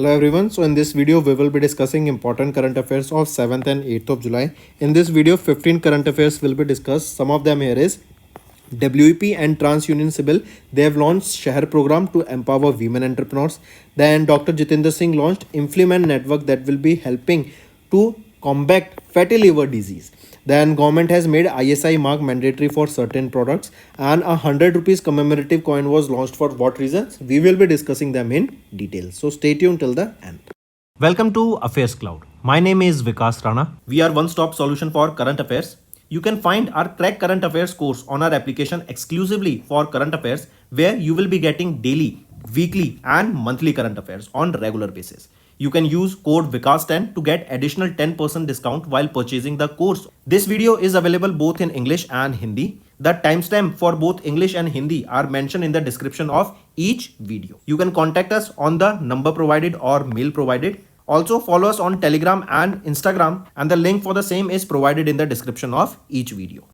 Hello everyone. So in this video we will be discussing important current affairs of 7th and 8th of July. In this video 15 current affairs will be discussed. Some of them here is WEP and TransUnion Civil. They have launched Shahar program to empower women entrepreneurs. Then Dr. Jitendra Singh launched Infliman network that will be helping to combat fatty liver disease. Then government has made ISI mark mandatory for certain products, and a 100 rupees commemorative coin was launched. For what reasons? We will be discussing them in detail. So stay tuned till the end. Welcome to Affairs Cloud. My name is Vikas Rana. We are one-stop solution for current affairs. You can find our Crack Current Affairs course on our application exclusively for current affairs, where you will be getting daily, weekly and monthly current affairs on regular basis. You can use code VIKAS10 to get additional 10% discount while purchasing the course. This video is available both in English and Hindi. The timestamp for both English and Hindi are mentioned in the description of each video. You can contact us on the number provided or mail provided. Also follow us on Telegram and Instagram, and the link for the same is provided in the description of each video.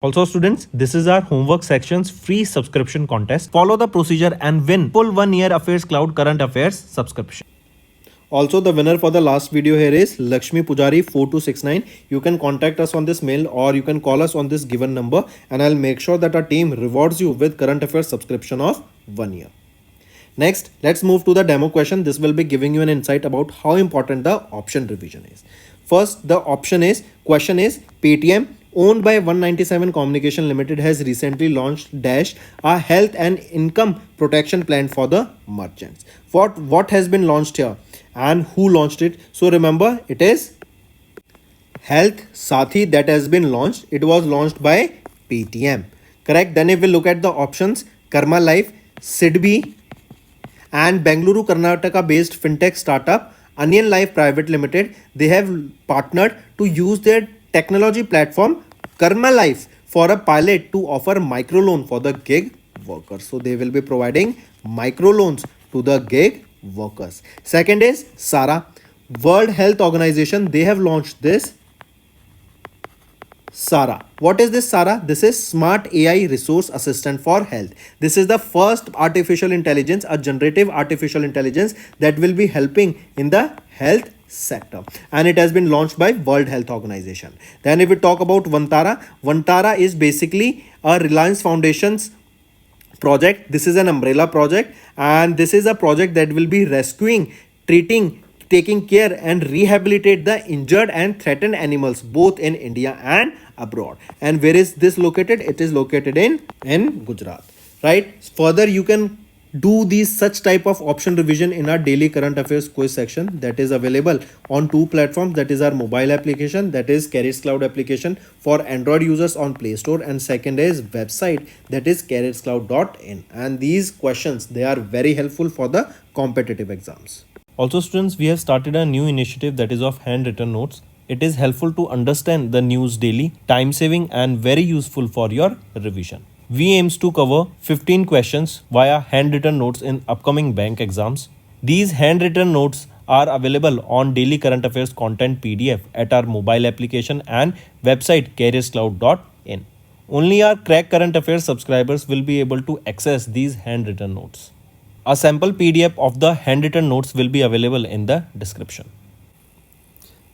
Also students, this is our homework section's free subscription contest. Follow the procedure and win full 1 year Affairs Cloud current affairs subscription. Also, the winner for the last video here is Lakshmi Pujari 4269. You can contact us on this mail or you can call us on this given number, and I'll make sure that our team rewards you with current affairs subscription of 1 year. Next, let's move to the demo question. This will be giving you an insight about how important the option revision is. First, the question is Paytm, owned by 197 Communication Limited, has recently launched Dash, a health and income protection plan for the merchants. What has been launched here and who launched it? So remember, it is Health Sathi that has been launched. It was launched by Paytm. Correct. Then if we look at the options, Karma Life, Sidbi, and Bengaluru, Karnataka based fintech startup Onion Life Private Limited, they have partnered to use their technology platform Karma Life for a pilot to offer microloan for the gig workers. So they will be providing microloans to the gig workers. Second is SARA, World Health Organization. They have launched this SARA. What is this SARA? This is Smart AI Resource Assistant for Health. This is the first artificial intelligence, a generative artificial intelligence that will be helping in the health sector, and it has been launched by World Health Organization. Then if we talk about Vantara is basically a Reliance Foundation's project. This is an umbrella project, and this is a project that will be rescuing, treating, taking care and rehabilitate the injured and threatened animals both in India and abroad. And where is this located? It is located in Gujarat, right? Further, you can do these such type of option revision in our daily current affairs quiz section that is available on two platforms. That is our mobile application, that is Carrots Cloud application for Android users on Play Store, and second is website, that is carrotscloud.in. and these questions, they are very helpful for the competitive exams. Also students, we have started a new initiative that is of handwritten notes. It is helpful to understand the news daily, time saving and very useful for your revision. We aims to cover 15 questions via handwritten notes in upcoming bank exams. These handwritten notes are available on daily current affairs content PDF at our mobile application and website carrotscloud.in. Only our Crack Current Affairs subscribers will be able to access these handwritten notes. A sample PDF of the handwritten notes will be available in the description.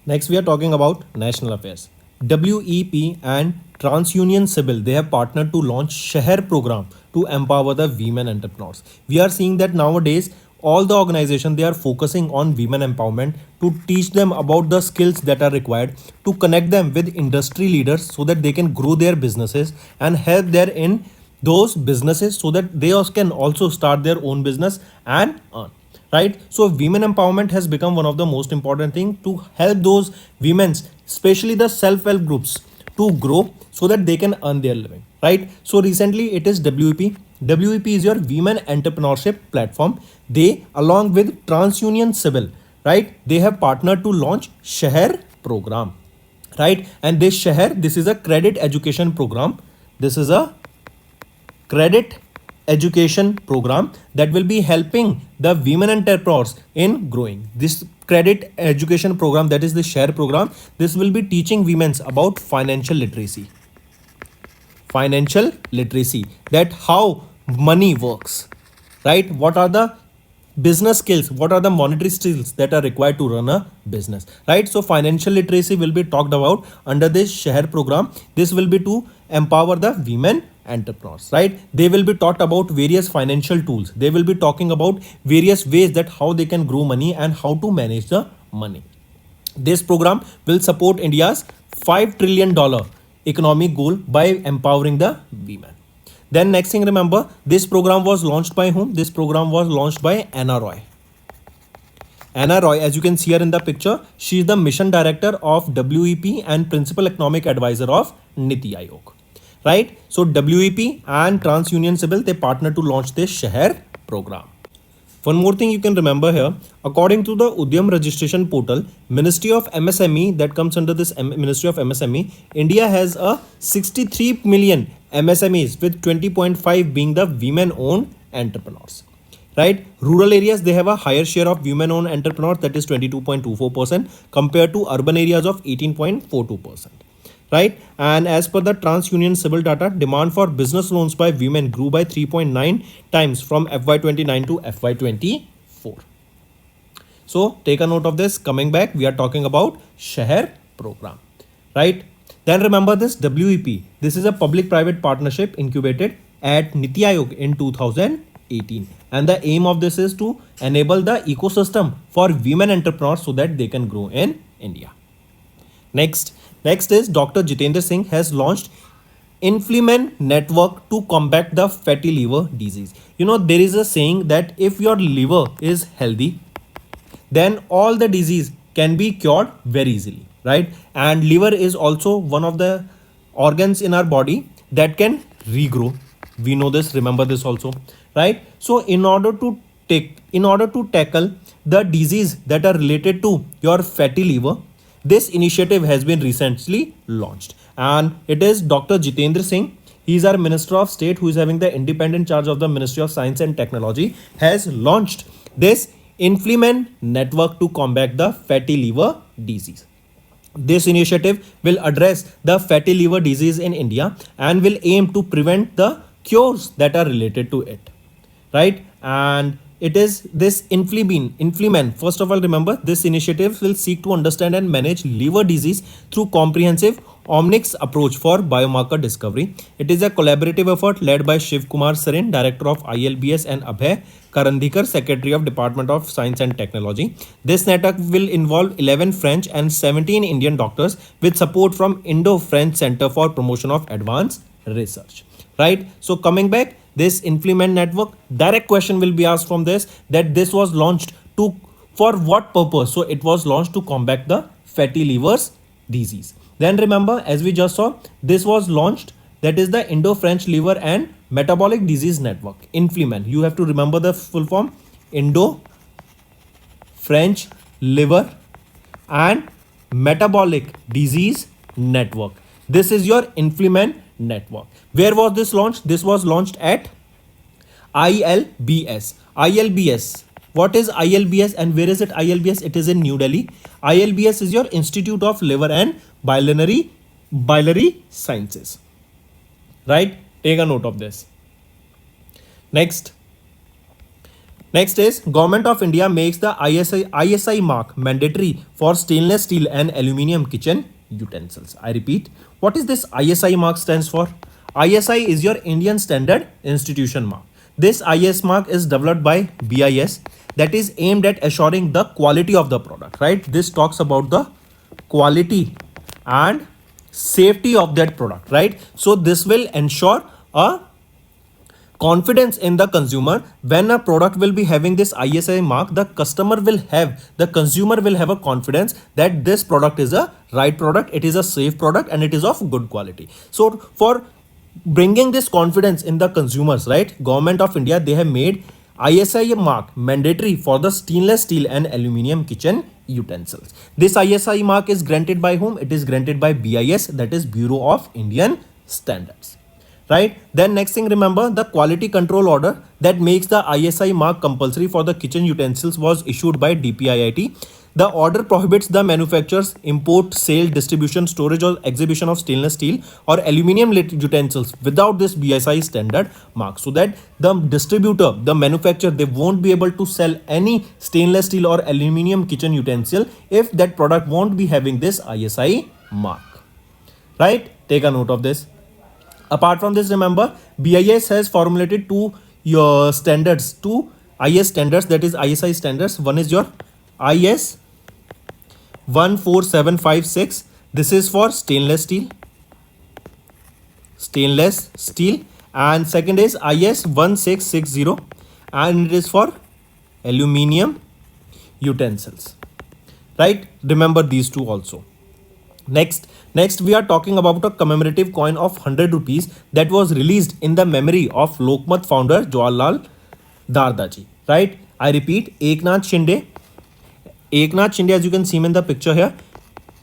Next, we are talking about national affairs. WEP and TransUnion Civil, they have partnered to launch Shahar program to empower the women entrepreneurs. We are seeing that nowadays all the organizations, they are focusing on women empowerment to teach them about the skills that are required, to connect them with industry leaders so that they can grow their businesses and help them in those businesses so that they can also start their own business and earn. Right? So women empowerment has become one of the most important thing to help those women, especially the self-help groups, to grow so that they can earn their living. Right? So recently it is WEP. WEP is your women entrepreneurship platform. They, along with TransUnion Civil, right, they have partnered to launch Shahar program. Right? And this Shahar, this is a credit education program. This is a credit education program that will be helping the women entrepreneurs in growing. This credit education program, that is the Shahar program, this will be teaching women about financial literacy. financial literacy, that how money works, right? What are the business skills, what are the monetary skills that are required to run a business, right? So financial literacy will be talked about under this Shahar program. This will be to empower the women entrepreneurs, right? They will be taught about various financial tools. They will be talking about various ways that how they can grow money and how to manage the money. This program will support India's $5 trillion economic goal by empowering the women. Then next thing, remember, this program was launched by whom? This program was launched by Anna Roy. Anna Roy, as you can see her in the picture, she is the mission director of WEP and principal economic advisor of Niti Aayog. Right? So WEP and TransUnion Civil, they partnered to launch this Shahar program. One more thing you can remember here, according to the Udyam registration portal, Ministry of MSME, that comes under this Ministry of MSME, India has a 63 million MSMEs with 20.5 being the women-owned entrepreneurs. Right? Rural areas, they have a higher share of women-owned entrepreneurs, that is 22.24% compared to urban areas of 18.42%. Right? And as per the TransUnion Civil data, demand for business loans by women grew by 3.9 times from FY29 to FY24. So take a note of this. Coming back, we are talking about Shahar program, right? Then remember this WEP. This is a public-private partnership incubated at Niti Aayog in 2018. And the aim of this is to enable the ecosystem for women entrepreneurs so that they can grow in India. Next is Dr. Jitendra Singh has launched Inflimen network to combat the fatty liver disease. You know, there is a saying that if your liver is healthy, then all the disease can be cured very easily, right? And liver is also one of the organs in our body that can regrow. We know this, remember this also, right? So in order to tackle the disease that are related to your fatty liver, this initiative has been recently launched, and it is Dr. Jitendra Singh. He is our Minister of State who is having the independent charge of the Ministry of Science and Technology, has launched this Inflimen network to combat the fatty liver disease. This initiative will address the fatty liver disease in India and will aim to prevent the cures that are related to it, right? And it is this Inflimen. First of all, remember, this initiative will seek to understand and manage liver disease through comprehensive omics approach for biomarker discovery. It is a collaborative effort led by Shiv Kumar Sarin, Director of ILBS, and Abhay Karandikar, Secretary of Department of Science and Technology. This network will involve 11 French and 17 Indian doctors with support from Indo-French Center for Promotion of Advanced Research. Right? So coming back, this Inflimen network, direct question will be asked from this, that this was launched to, for what purpose? So it was launched to combat the fatty livers disease. Then remember, as we just saw, this was launched, that is the Indo-French Liver and Metabolic Disease Network, Inflimen. You have to remember the full form, Indo-French Liver and Metabolic Disease Network. This is your Inflimen network. Where was this launched? This was launched at ILBS. ILBS. What is ILBS and where is it ILBS? It is in New Delhi. ILBS is your Institute of Liver and Biliary Sciences. Right? Take a note of this. Next is Government of India makes the ISI mark mandatory for stainless steel and aluminium kitchen utensils. I repeat, what is this ISI mark stands for? ISI is your Indian Standard Institution mark. This IS mark is developed by BIS, that is aimed at assuring the quality of the product, right? This talks about the quality and safety of that product, right? So this will ensure a confidence in the consumer. When a product will be having this ISI mark, the consumer will have a confidence that this product is a right product, it is a safe product, and it is of good quality. So for bringing this confidence in the consumers, right, Government of India, they have made ISI mark mandatory for the stainless steel and aluminium kitchen utensils. This ISI mark is granted by whom? It is granted by BIS, that is Bureau of Indian Standards. Right? Then next thing, remember, the quality control order that makes the ISI mark compulsory for the kitchen utensils was issued by DPIIT. The order prohibits the manufacturers, import, sale, distribution, storage, or exhibition of stainless steel or aluminium utensils without this BSI standard mark. So that the distributor, the manufacturer, they won't be able to sell any stainless steel or aluminium kitchen utensil if that product won't be having this ISI mark. Right? Take a note of this. Apart from this, remember, BIS has formulated two standards, two IS standards, that is ISI standards. One is your IS 14756. This is for stainless steel, and second is IS 1660, and it is for aluminium utensils. Right? Remember these two also. Next we are talking about a commemorative coin of 100 rupees that was released in the memory of Lokmat founder Jawaharlal Dardaji. Right? I repeat, Eknath Shinde, as you can see him in the picture here,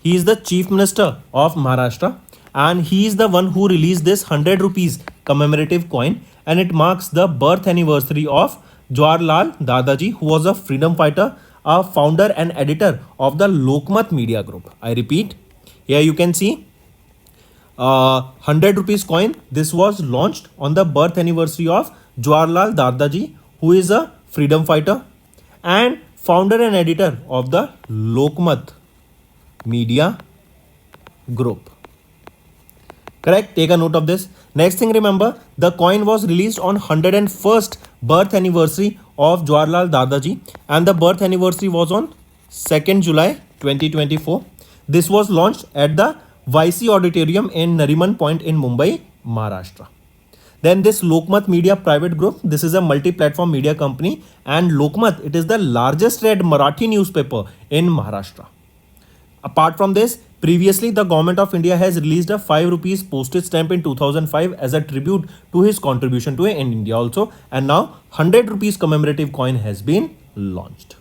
he is the Chief Minister of Maharashtra, and he is the one who released this 100 rupees commemorative coin, and it marks the birth anniversary of Jawaharlal Dardaji, who was a freedom fighter, a founder and editor of the Lokmat Media Group. I repeat, here you can see 100 rupees coin. This was launched on the birth anniversary of Jawaharlal Dardaji, who is a freedom fighter and founder and editor of the Lokmat Media Group. Correct? Take a note of this. Next thing, remember, the coin was released on 101st birth anniversary of Jawaharlal Dardaji, and the birth anniversary was on 2nd July 2024. This was launched at the YC Auditorium in Nariman Point in Mumbai, Maharashtra. Then this Lokmat Media Private Group, this is a multi-platform media company, and Lokmat, it is the largest read Marathi newspaper in Maharashtra. Apart from this, previously the Government of India has released a 5 rupees postage stamp in 2005 as a tribute to his contribution to India also, and now 100 rupees commemorative coin has been launched.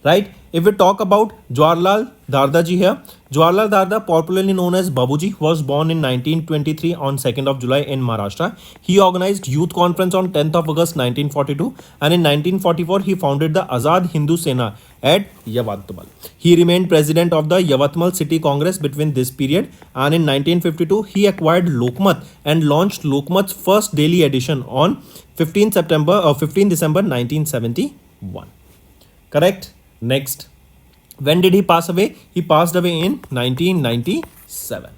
Right? If we talk about Jawaharlal Dardaji here, Jawaharlal Darda, popularly known as Babuji, was born in 1923 on 2nd of July in Maharashtra. He organized youth conference on 10th of August 1942, and in 1944 he founded the Azad Hindu Sena at Yavatmal. He remained president of the Yavatmal City Congress between this period, and in 1952 he acquired Lokmat and launched Lokmat's first daily edition on 15 December 1971. Correct? Next, when did he pass away? He passed away in 1997.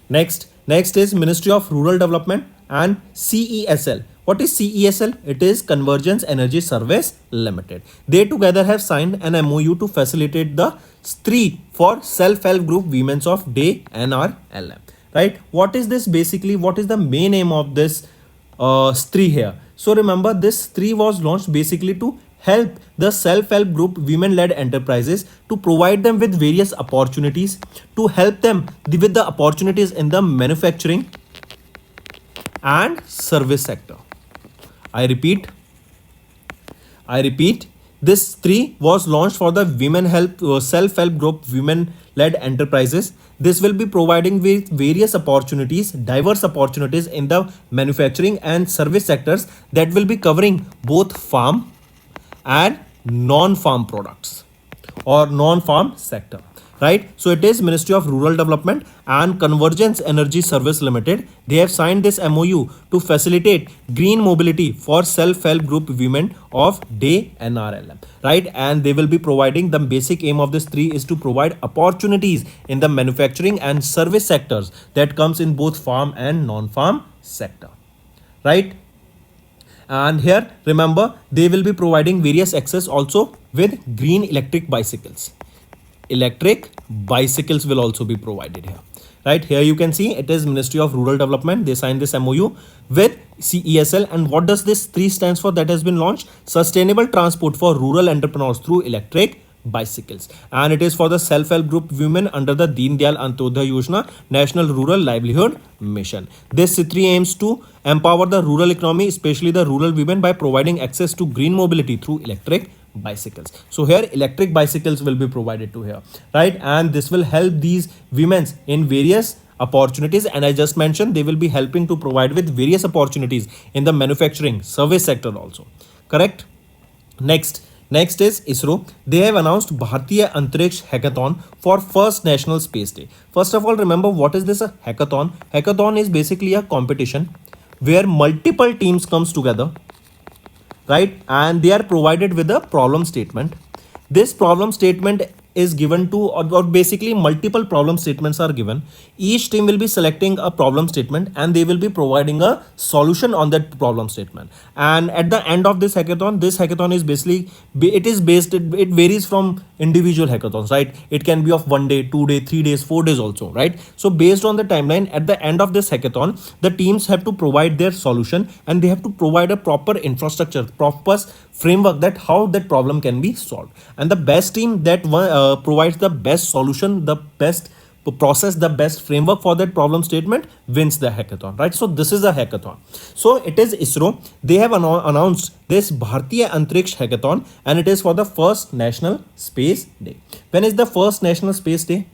Next is Ministry of Rural Development and CESL. What is CESL? It is Convergence Energy Service Limited. They together have signed an MOU to facilitate the STRI for Self-Help Group Women's of Day NRLM. Right? What is this basically? What is the main aim of this STRI here? So remember, this STRI was launched basically to help the self-help group women-led enterprises, to provide them with various opportunities, to help them with the opportunities in the manufacturing and service sector. I repeat, this 3 was launched for the self-help group women-led enterprises. This will be providing with various opportunities, diverse opportunities in the manufacturing and service sectors that will be covering both farm and non-farm products or non-farm sector. Right? So it is Ministry of Rural Development and Convergence Energy Service Limited. They have signed this MOU to facilitate green mobility for self-help group women of day NRLM. Right? And they will be providing, the basic aim of this 3 is to provide opportunities in the manufacturing and service sectors that comes in both farm and non-farm sector. Right? And here, remember, they will be providing various access also with green electric bicycles. Electric bicycles will also be provided here. Right? Here you can see it is Ministry of Rural Development. They signed this MOU with CESL. And what does this 3 stands for that has been launched? Sustainable Transport for Rural Entrepreneurs through Electric Bicycles. And it is for the self-help group women under the Deen Dayal Antyodaya Yojana National Rural Livelihood Mission. This 3 aims to empower the rural economy, especially the rural women, by providing access to green mobility through electric bicycles. So here electric bicycles will be provided to here, right? And this will help these women in various opportunities, and I just mentioned they will be helping to provide with various opportunities in the manufacturing service sector also. Correct? Next Next is ISRO. They have announced Bharatiya Antariksh Hackathon for first National Space Day. First of all, remember what is this a hackathon? Hackathon is basically a competition where multiple teams comes together, right? And they are provided with a problem statement. This problem statement is given to, or basically multiple problem statements are given. Each team will be selecting a problem statement and they will be providing a solution on that problem statement. And at the end of this hackathon is basically it is based, it varies from individual hackathons, right? It can be of 1 day, 2 day, 3 days, 4 days also, right? So based on the timeline, at the end of this hackathon, the teams have to provide their solution and they have to provide a proper infrastructure, proper framework that how that problem can be solved. And the best team that provides the best solution, the best process, the best framework for that problem statement wins the hackathon, right? So this is a hackathon. So it is ISRO. They have announced this Bharatiya Antariksh Hackathon and it is for the first National Space Day. When is the first National Space Day?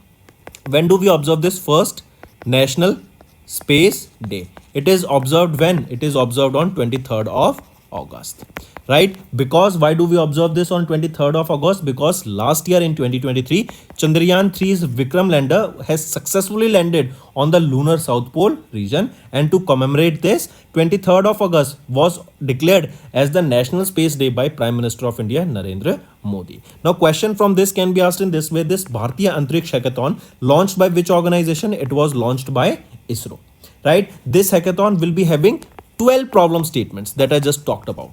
When do we observe this first National Space Day? It is observed when? It is observed on 23rd of August, right? Because why do we observe this on 23rd of August? Because last year in 2023, Chandrayaan 3's Vikram lander has successfully landed on the lunar South Pole region, and to commemorate this, 23rd of August was declared as the National Space Day by Prime Minister of India Narendra Modi. Now question from this can be asked in this way: this Bharatiya Antariksh Hackathon launched by which organization? It was launched by ISRO, right? This hackathon will be having 12 problem statements that I just talked about,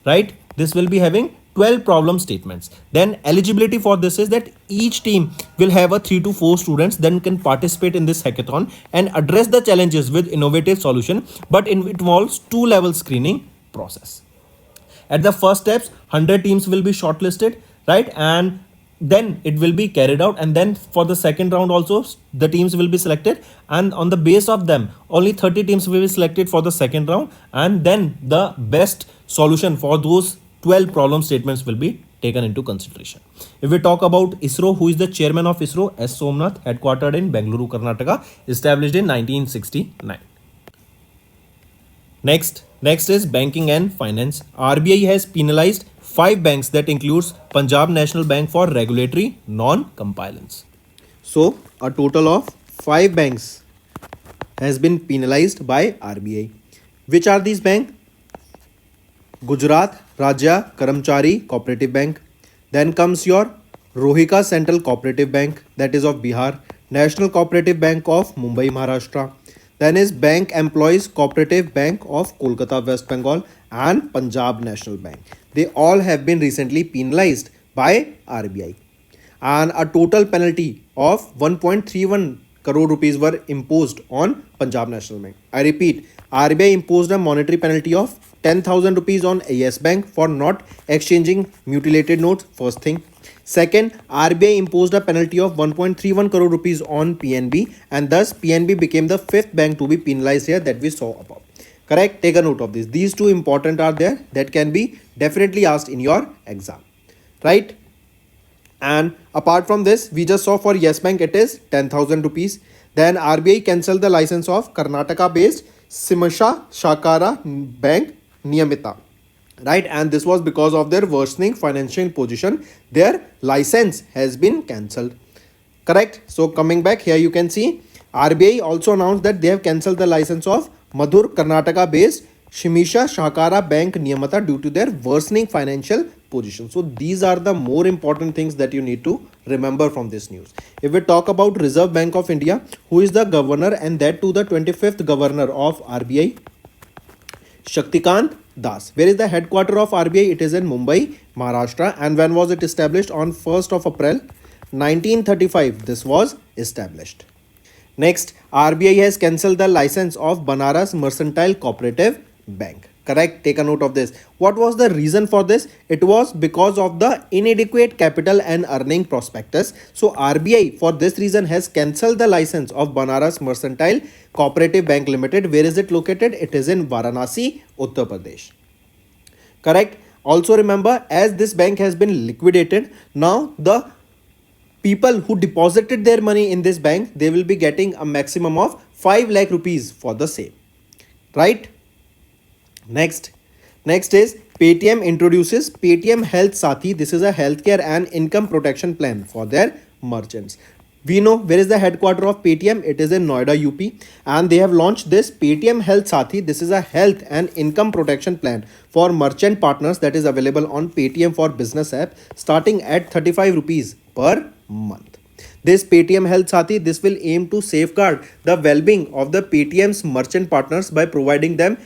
right? This will be having 12 problem statements. Then eligibility for this is that each team will have a 3 to 4 students then can participate in this hackathon and address the challenges with innovative solution, but it involves 2-level screening process. At the first steps, 100 teams will be shortlisted, right? And then it will be carried out, and then for the second round also the teams will be selected, and on the base of them only 30 teams will be selected for the second round, and then the best solution for those 12 problem statements will be taken into consideration. If we talk about ISRO, who is the chairman of ISRO? S. Somnath, headquartered in Bengaluru, Karnataka, established in 1969. Next is banking and finance. RBI has penalized 5 banks, that includes Punjab National Bank, for regulatory non-compliance. So a total of 5 banks has been penalized by RBI. Which are these banks? Gujarat Rajya Karamchari Cooperative Bank. Then comes your Rohika Central Cooperative Bank, that is of Bihar. National Cooperative Bank of Mumbai, Maharashtra. Then is Bank Employees Cooperative Bank of Kolkata, West Bengal, and Punjab National Bank. They all have been recently penalized by RBI. And a total penalty of 1.31 crore rupees were imposed on Punjab National Bank. I repeat, RBI imposed a monetary penalty of 10,000 rupees on Yes Bank for not exchanging mutilated notes, first thing. Second, RBI imposed a penalty of 1.31 crore rupees on PNB, and thus PNB became the 5th bank to be penalized here that we saw above. Correct? Take a note of this. These two important are there that can be definitely asked in your exam, right? And apart from this, we just saw for Yes Bank it is 10,000 rupees. Then RBI cancelled the license of Karnataka based Simsha Shakara Bank Niyamita, right? And this was because of their worsening financial position. Their license has been cancelled. Correct? So coming back here, you can see RBI also announced that they have cancelled the license of Madhur Karnataka based Shimisha Shakara Bank Niyamata due to their worsening financial position. So these are the more important things that you need to remember from this news. If we talk about Reserve Bank of India, who is the governor, and that to the 25th governor of RBI, Shaktikant Das. Where is the headquarter of RBI? It is in Mumbai, Maharashtra. And when was it established? On 1st of April 1935 this was established. Next, RBI has cancelled the license of Banaras Mercantile Cooperative Bank. Correct? Take a note of this. What was the reason for this? It was because of the inadequate capital and earning prospectus. So RBI for this reason has cancelled the license of Banaras Mercantile Cooperative Bank Limited. Where is it located? It is in Varanasi, Uttar Pradesh. Correct? Also remember, as this bank has been liquidated, now the people who deposited their money in this bank, they will be getting a maximum of 5 lakh rupees for the same. Right? Next is Paytm introduces Paytm Health Sathi. This is a healthcare and income protection plan for their merchants. We know where is the headquarter of Paytm. It is in Noida, UP, and they have launched this Paytm Health Sathi. This is a health and income protection plan for merchant partners that is available on Paytm for Business app, starting at 35 rupees per month. This Paytm Health Sathi, this will aim to safeguard the well-being of the Paytm's merchant partners by providing them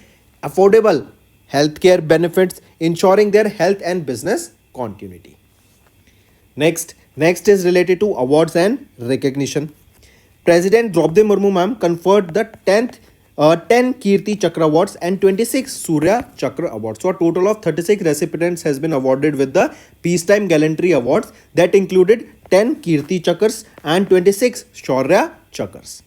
affordable healthcare benefits, ensuring their health and business continuity. Next is related to awards and recognition. President Draupadi Murmu ma'am conferred the 10 Kirti Chakra Awards and 26 Surya Chakra Awards. So a total of 36 recipients has been awarded with the Peacetime Gallantry Awards that included 10 Kirti Chakras and 26 Shaurya Chakras.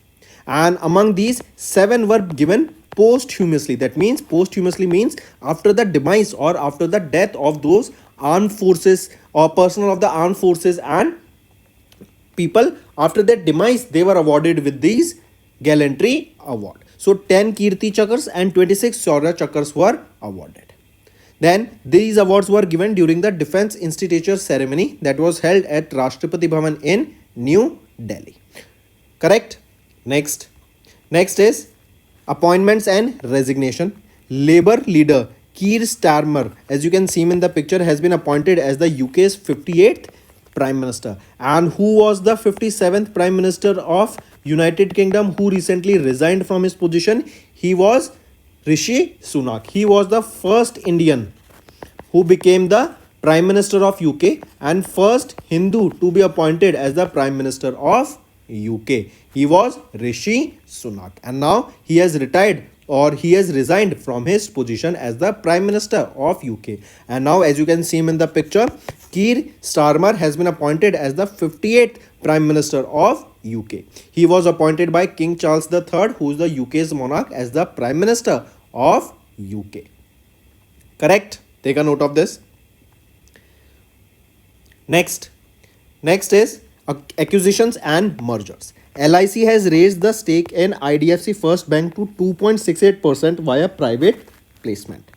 And among these, 7 were given posthumously. That means posthumously means after the demise or after the death of those armed forces or personnel of the armed forces and people, after their demise they were awarded with these gallantry award. So 10 Kirti Chakras and 26 Shaurya Chakras were awarded. Then these awards were given during the Defense Institute ceremony that was held at Rashtrapati Bhavan in New Delhi. Correct? Next is appointments and resignation. Labour leader Keir Starmer, as you can see him in the picture, has been appointed as the UK's 58th Prime Minister. And who was the 57th Prime Minister of United Kingdom who recently resigned from his position? He was Rishi Sunak. He was the first Indian who became the Prime Minister of UK and first Hindu to be appointed as the Prime Minister of UK. He was Rishi Sunak, and now he has retired or he has resigned from his position as the Prime Minister of UK. And now, as you can see him in the picture, Keir Starmer has been appointed as the 58th Prime Minister of UK. He was appointed by King Charles III, who is the UK's monarch, as the Prime Minister of UK. Correct? Take a note of this. Next is acquisitions and mergers. LIC has raised the stake in IDFC First Bank to 2.68% via private placement.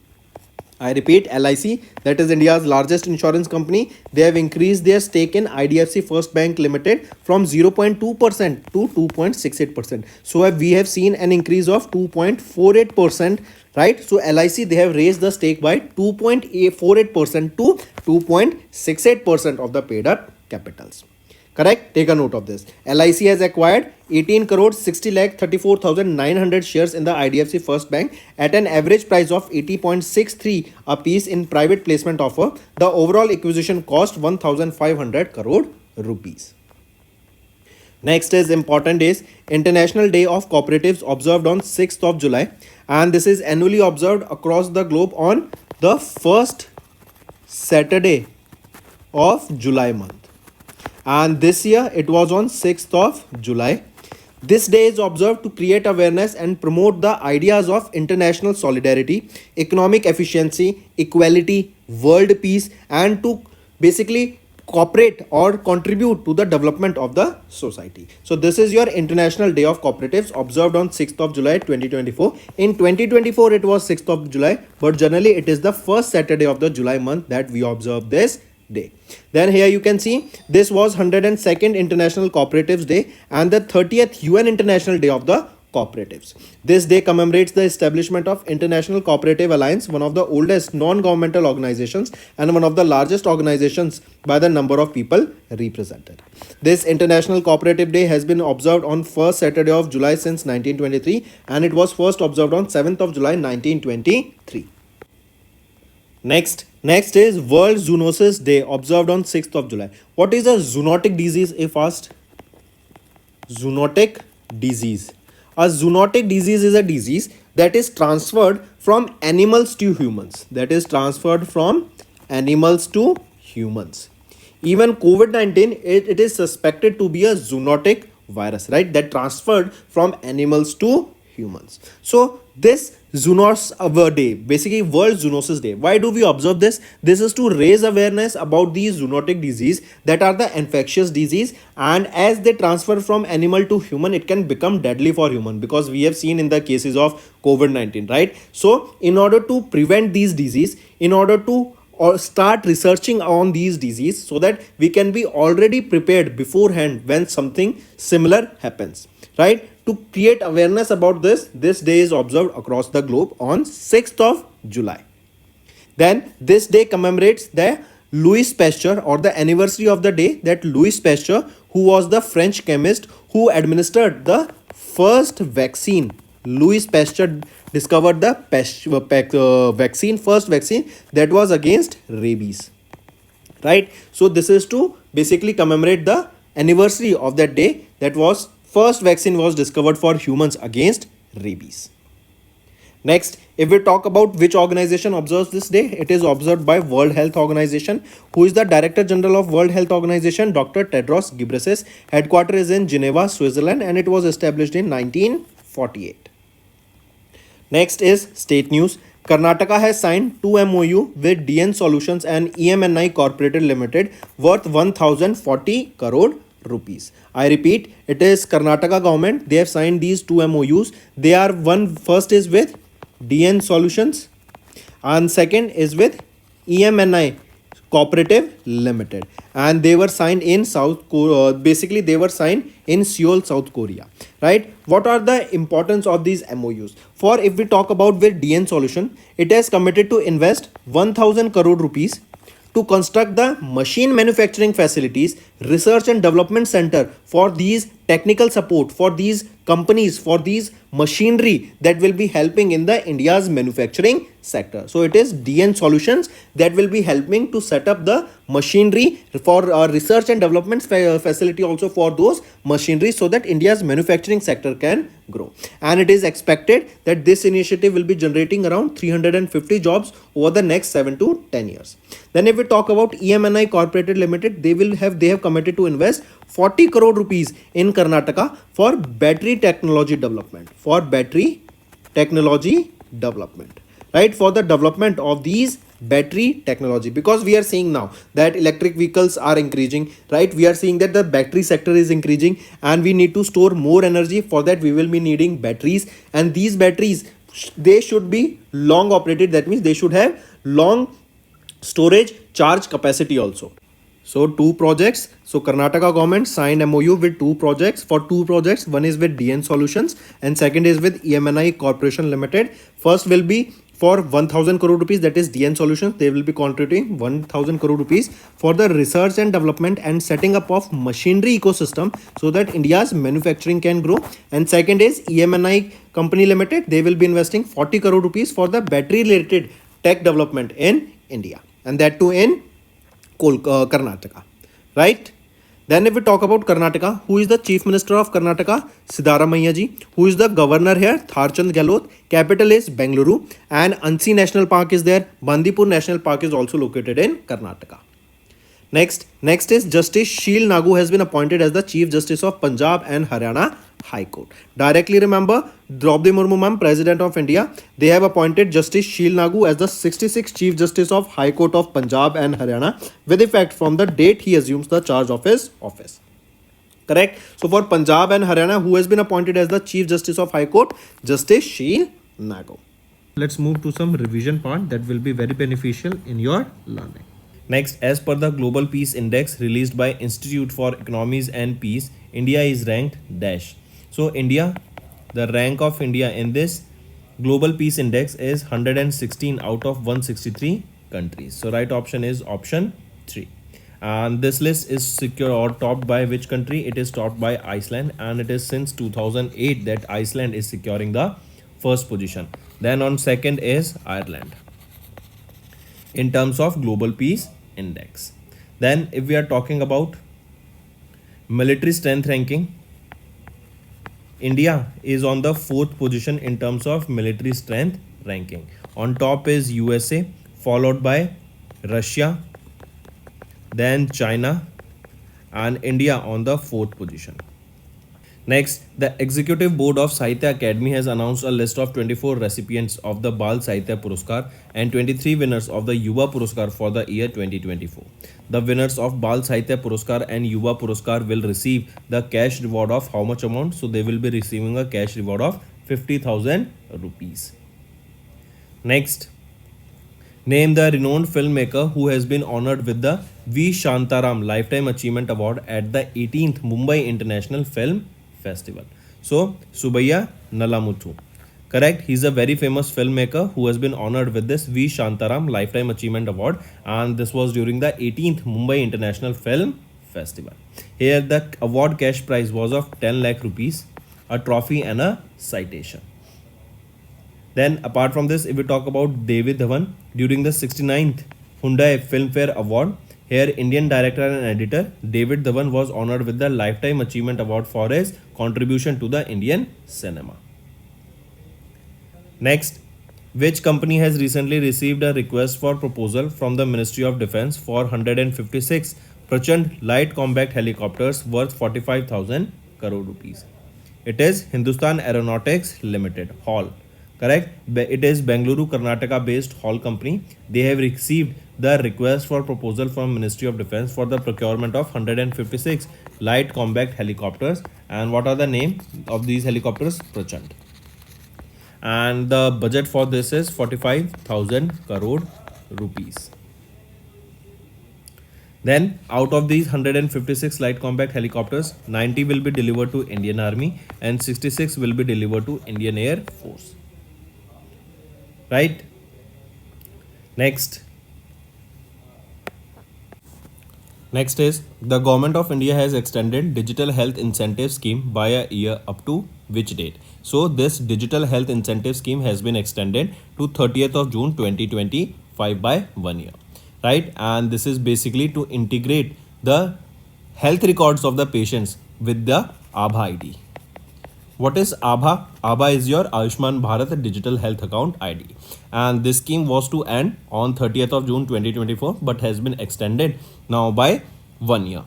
I repeat, LIC, that is India's largest insurance company, they have increased their stake in IDFC First Bank Limited from 0.2% to 2.68%. So we have seen an increase of 2.48%, right? So LIC, they have raised the stake by 2.48% to 2.68% of the paid up capitals. Correct? Take a note of this. LIC has acquired 18 crore 60 lakh 34,900 shares in the IDFC First Bank at an average price of 80.63 a piece in private placement offer. The overall acquisition cost 1,500 crore rupees. Next is important is International Day of Cooperatives observed on 6th of July, and this is annually observed across the globe on the first Saturday of July month. And this year it was on 6th of July. This day is observed to create awareness and promote the ideas of international solidarity, economic efficiency, equality, world peace, and to basically cooperate or contribute to the development of the society. So this is your International Day of Cooperatives observed on 6th of July 2024. In 2024 it was 6th of July, but generally it is the first Saturday of the July month that we observe this day. Then here you can see this was 102nd International Cooperatives Day and the 30th UN International Day of the Cooperatives. This day commemorates the establishment of International Cooperative Alliance, one of the oldest non-governmental organizations and one of the largest organizations by the number of people represented. This International Cooperative Day has been observed on first Saturday of July since 1923 and it was first observed on 7th of July 1923. Next is World Zoonosis Day observed on 6th of July. What is a zoonotic disease if asked? Zoonotic disease. A zoonotic disease is a disease that is transferred from animals to humans. That is transferred from animals to humans. Even COVID-19, it is suspected to be a zoonotic virus, right? That transferred from animals to humans. So this Zoonosis Day, basically World Zoonosis Day. Why do we observe this? This is to raise awareness about these zoonotic disease that are the infectious disease, and as they transfer from animal to human, it can become deadly for human, because we have seen in the cases of COVID-19, right? So in order to prevent these disease, in order to or start researching on these disease, so that we can be already prepared beforehand when something similar happens, right? To create awareness about this day is observed across the globe on 6th of July. Then this day commemorates the Louis Pasteur, or the anniversary of the day that Louis Pasteur, who was the French chemist who administered the first vaccine. Louis Pasteur discovered the first vaccine that was against rabies, right? So this is to basically commemorate the anniversary of that day that was first vaccine was discovered for humans against rabies. Next, if we talk about which organization observes this day, it is observed by World Health Organization. Who is the Director General of World Health Organization? Dr. Tedros Ghebreyesus. Headquarters is in Geneva, Switzerland, and it was established in 1948. Next is state news. Karnataka has signed 2 MOU with DN Solutions and EMNI Corporated Limited worth 1040 crore rupees. I repeat, it is Karnataka government. They have signed these 2 MOUs. They are first is with DN Solutions and second is with EMNI Cooperative Limited, and they were signed in basically they were signed in Seoul, South Korea, right? What are the importance of these MOUs? For if we talk about with DN Solution, it has committed to invest 1000 crore rupees to construct the machine manufacturing facilities, research and development center for these technical support for these companies, for these machinery that will be helping in the India's manufacturing sector. So it is DN Solutions that will be helping to set up the machinery for research and development facility also for those machinery, so that India's manufacturing sector can grow. And it is expected that this initiative will be generating around 350 jobs over the next 7 to 10 years. Then if we talk about EMNI Corporated Limited, they have committed to invest 40 crore rupees in Karnataka for battery technology development, right? For the development of these battery technology, because we are seeing now that electric vehicles are increasing, right? We are seeing that the battery sector is increasing, and we need to store more energy. For that we will be needing batteries, and these batteries, they should be long operated. That means they should have long storage charge capacity also. So 2 projects. So Karnataka government signed MOU with 2 projects. For 2 projects, one is with DN Solutions and second is with EMNI Corporation Limited. First will be for 1000 crore rupees, that is DN Solutions. They will be contributing 1000 crore rupees for the research and development and setting up of machinery ecosystem, so that India's manufacturing can grow. And second is EMNI Company Limited. They will be investing 40 crore rupees for the battery related tech development in India, and that too in Karnataka, right? Then if we talk about Karnataka, who is the Chief Minister of Karnataka? Siddaramaiah ji. Who is the Governor here? Tharchand Gehlot. Capital is Bengaluru, and Ansi National Park is there. Bandipur National Park is also located in Karnataka. Next is Justice Sheel Nagu has been appointed as the Chief Justice of Punjab and Haryana High Court. Directly remember, Draupadi Murmu ma'am, President of India, they have appointed Justice Sheel Nagu as the 66th Chief Justice of High Court of Punjab and Haryana with effect from the date he assumes the charge of his office. Correct? So for Punjab and Haryana, who has been appointed as the Chief Justice of High Court? Justice Sheel Nagu. Let's move to some revision part that will be very beneficial in your learning. Next, as per the Global Peace Index released by Institute for Economies and Peace, India is ranked dash. So India, the rank of India in this Global Peace Index is 116 out of 163 countries. So right option is option 3. And this list is secure or topped by which country? It is topped by Iceland, and it is since 2008 that Iceland is securing the first position. Then on second is Ireland in terms of Global Peace Index. Then if we are talking about military strength ranking, India is on the 4th position in terms of military strength ranking. On top is USA, followed by Russia, then China, and India on the 4th position. Next, the Executive Board of Sahitya Academy has announced a list of 24 recipients of the Bal Sahitya Puruskar and 23 winners of the Yuva Puruskar for the year 2024. The winners of Bal Sahitya Puruskar and Yuva Puruskar will receive the cash reward of how much amount? So they will be receiving a cash reward of 50,000 rupees. Next, name the renowned filmmaker who has been honored with the V. Shantaram Lifetime Achievement Award at the 18th Mumbai International Film Festival. So, Subbiah Nalamuthu. Correct. He's a very famous filmmaker who has been honored with this V. Shantaram Lifetime Achievement Award, and this was during the 18th Mumbai International Film Festival. Here, the award cash prize was of 10 lakh rupees, a trophy, and a citation. Then, apart from this, if we talk about David Dhawan, during the 69th Hyundai Filmfare Award, here Indian director and editor David Dhawan was honored with the Lifetime Achievement Award for his contribution to the Indian cinema. Next, which company has recently received a request for proposal from the Ministry of Defence for 156 Prachand light combat helicopters worth 45,000 crore rupees? It is Hindustan Aeronautics Limited, HAL. Correct. It is Bengaluru, Karnataka based HAL company. They have received the request for proposal from Ministry of Defence for the procurement of 156 light combat helicopters. And what are the name of these helicopters? Prachand. And the budget for this is 45,000 crore rupees. Then out of these 156 light combat helicopters, 90 will be delivered to Indian Army and 66 will be delivered to Indian Air Force. Right? Next is the Government of India has extended Digital Health Incentive Scheme by a year up to which date? So this Digital Health Incentive Scheme has been extended to 30th of June 2025 by 1 year. Right? And this is basically to integrate the health records of the patients with the Aabha ID. What is Aabha? Aabha is your Ayushman Bharat Digital Health Account ID. And this scheme was to end on 30th of June 2024 but has been extended now by 1 year.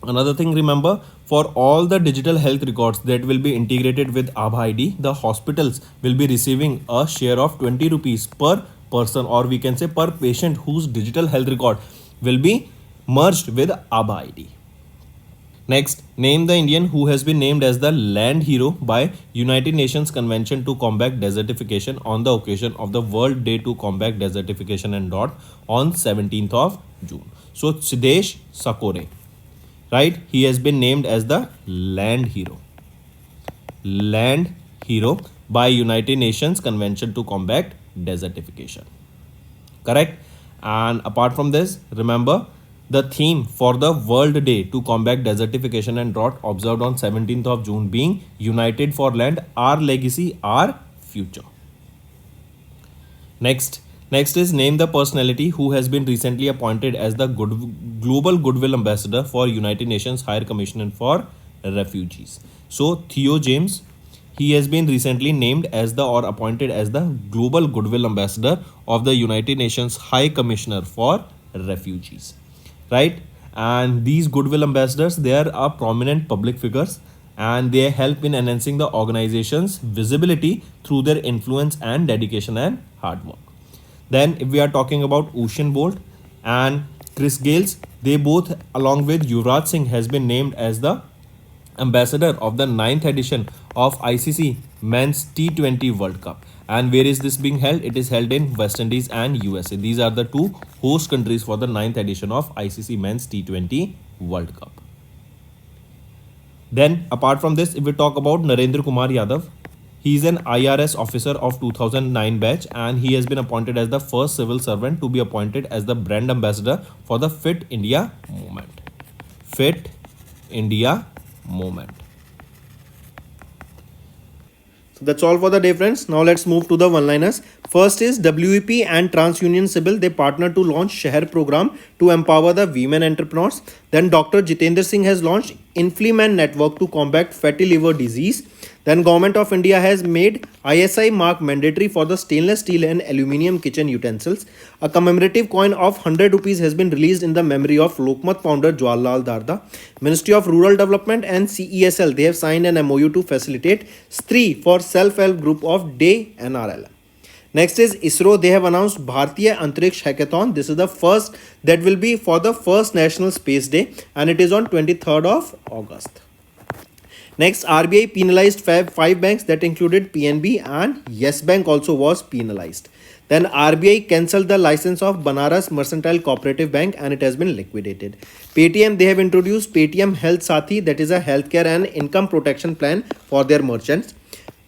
Another thing, remember, for all the digital health records that will be integrated with Aabha ID, the hospitals will be receiving a share of 20 rupees per person, or we can say per patient whose digital health record will be merged with Aabha ID. Next, name the Indian who has been named as the Land Hero by United Nations Convention to Combat Desertification on the occasion of the World Day to Combat Desertification and Drought on 17th of June. So, Siddhesh Sakore, right? He has been named as the Land Hero. Land Hero by United Nations Convention to Combat Desertification. Correct? And apart from this, remember, the theme for the World Day to Combat Desertification and Drought observed on 17th of June being United for Land, Our Legacy, Our Future. Next is name the personality who has been recently appointed as the Global Goodwill Ambassador for United Nations High Commissioner for Refugees. So Theo James, he has been recently named as or appointed as the Global Goodwill Ambassador of the United Nations High Commissioner for Refugees. Right? And these goodwill ambassadors, they are prominent public figures and they help in enhancing the organization's visibility through their influence and dedication and hard work. Then if we are talking about Usain Bolt and Chris Gales, they both along with Yuvraj Singh has been named as the ambassador of the 9th edition of ICC Men's T20 World Cup. And where is this being held? It is held in West Indies and USA. These are the two host countries for the 9th edition of ICC Men's T20 World Cup. Then apart from this, if we talk about Narendra Kumar Yadav, he is an IRS officer of 2009 batch and he has been appointed as the first civil servant to be appointed as the brand ambassador for the Fit India movement. Fit India movement. So that's all for the day, friends. Now let's move to the one-liners. First is WEP and TransUnion Civil. They partner to launch Shehar program to empower the women entrepreneurs. Then Dr. Jitendra Singh has launched Infliman Network to combat fatty liver disease. Then Government of India has made ISI mark mandatory for the stainless steel and aluminium kitchen utensils. A commemorative coin of 100 rupees has been released in the memory of Lokmat founder Jawaharlal Darda. Ministry of Rural Development and CESL, they have signed an MOU to facilitate STREE for self-help group of DAY NRLM. Next is ISRO. They have announced Bharatiya Antariksh Hackathon. This is the first that will be for the first National Space Day, and it is on 23rd of August. Next, RBI penalized five banks that included PNB, and Yes Bank also was penalized. Then RBI cancelled the license of Banaras Mercantile Cooperative Bank and it has been liquidated. Paytm, they have introduced Paytm Health Sathi, that is a healthcare and income protection plan for their merchants.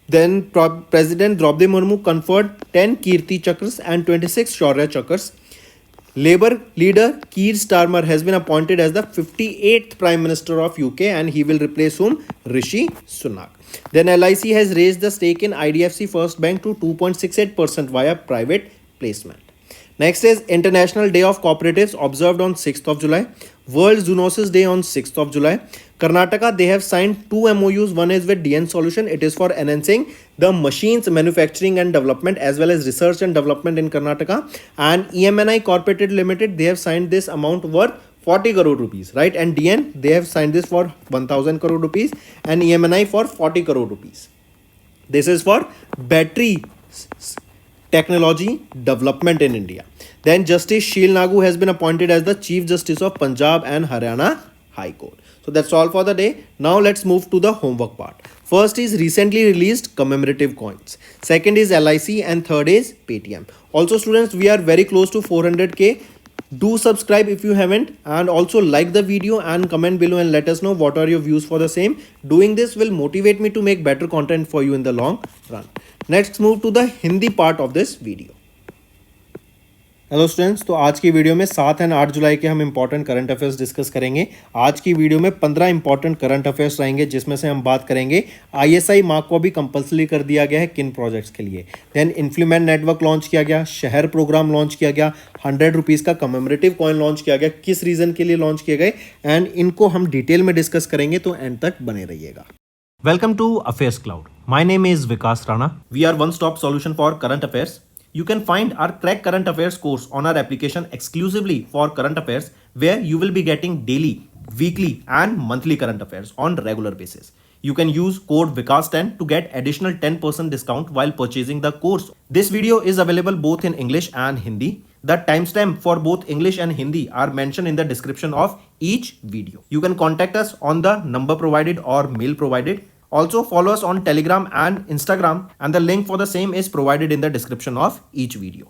Then President Draupadi Murmu conferred 10 Kirti Chakras and 26 Shaurya Chakras. Labour leader Keir Starmer has been appointed as the 58th Prime Minister of UK and he will replace whom? Rishi Sunak. Then LIC has raised the stake in IDFC First Bank to 2.68% via private placement. Next is International Day of Cooperatives observed on 6th of July. World Zoonosis Day on 6th of July. Karnataka, they have signed 2 MOUs. One is with DN Solution. It is for enhancing the machines manufacturing and development as well as research and development in Karnataka. And EMNI Corporated Limited, they have signed this amount worth 40 crore rupees, right? And DN, they have signed this for 1000 crore rupees and EMNI for 40 crore rupees. This is for battery technology development in India. Then Justice Sheel Nagu has been appointed as the Chief Justice of Punjab and Haryana High Court. So that's all for the day. Now let's move to the homework part. First is recently released commemorative coins. Second is LIC and third is Paytm. Also students, we are very close to 400k. Do subscribe if you haven't and also like the video and comment below and let us know what are your views for the same. Doing this will motivate me to make better content for you in the long run. Let's move to the Hindi part of this video. Hello students, तो आज की video में 7 और 8 जुलाई के हम important current affairs discuss करेंगे। आज की वीडियो में 15 इंपॉर्टेंट करंट अफेयर्स रहेंगे जिसमें से हम बात करेंगे आईएसआई मार्क को भी कंपल्सरी कर दिया गया है किन प्रोजेक्ट्स के लिए। देन इन्फ्लुमेंट नेटवर्क लॉन्च किया गया, शहर प्रोग्राम लॉन्च किया गया, 100 रुपीज़ का कमेमोरेटिव कॉइन लॉन्च किया गया, किस रीज़न के लिए लॉन्च किए गए एंड इनको हम डिटेल में डिस्कस करेंगे, तो एंड तक बने रहिएगा। Welcome to Affairs Cloud. My name is Vikas Rana. We are one-stop solution for current affairs. You can find our Crack Current Affairs course on our application exclusively for current affairs, where you will be getting daily, weekly and monthly current affairs on regular basis. You can use code VIKAS10 to get additional 10% discount while purchasing the course. This video is available both in English and Hindi. The timestamp for both English and Hindi are mentioned in the description of each video. You can contact us on the number provided or mail provided. Also follow us on Telegram and Instagram and the link for the same is provided in the description of each video.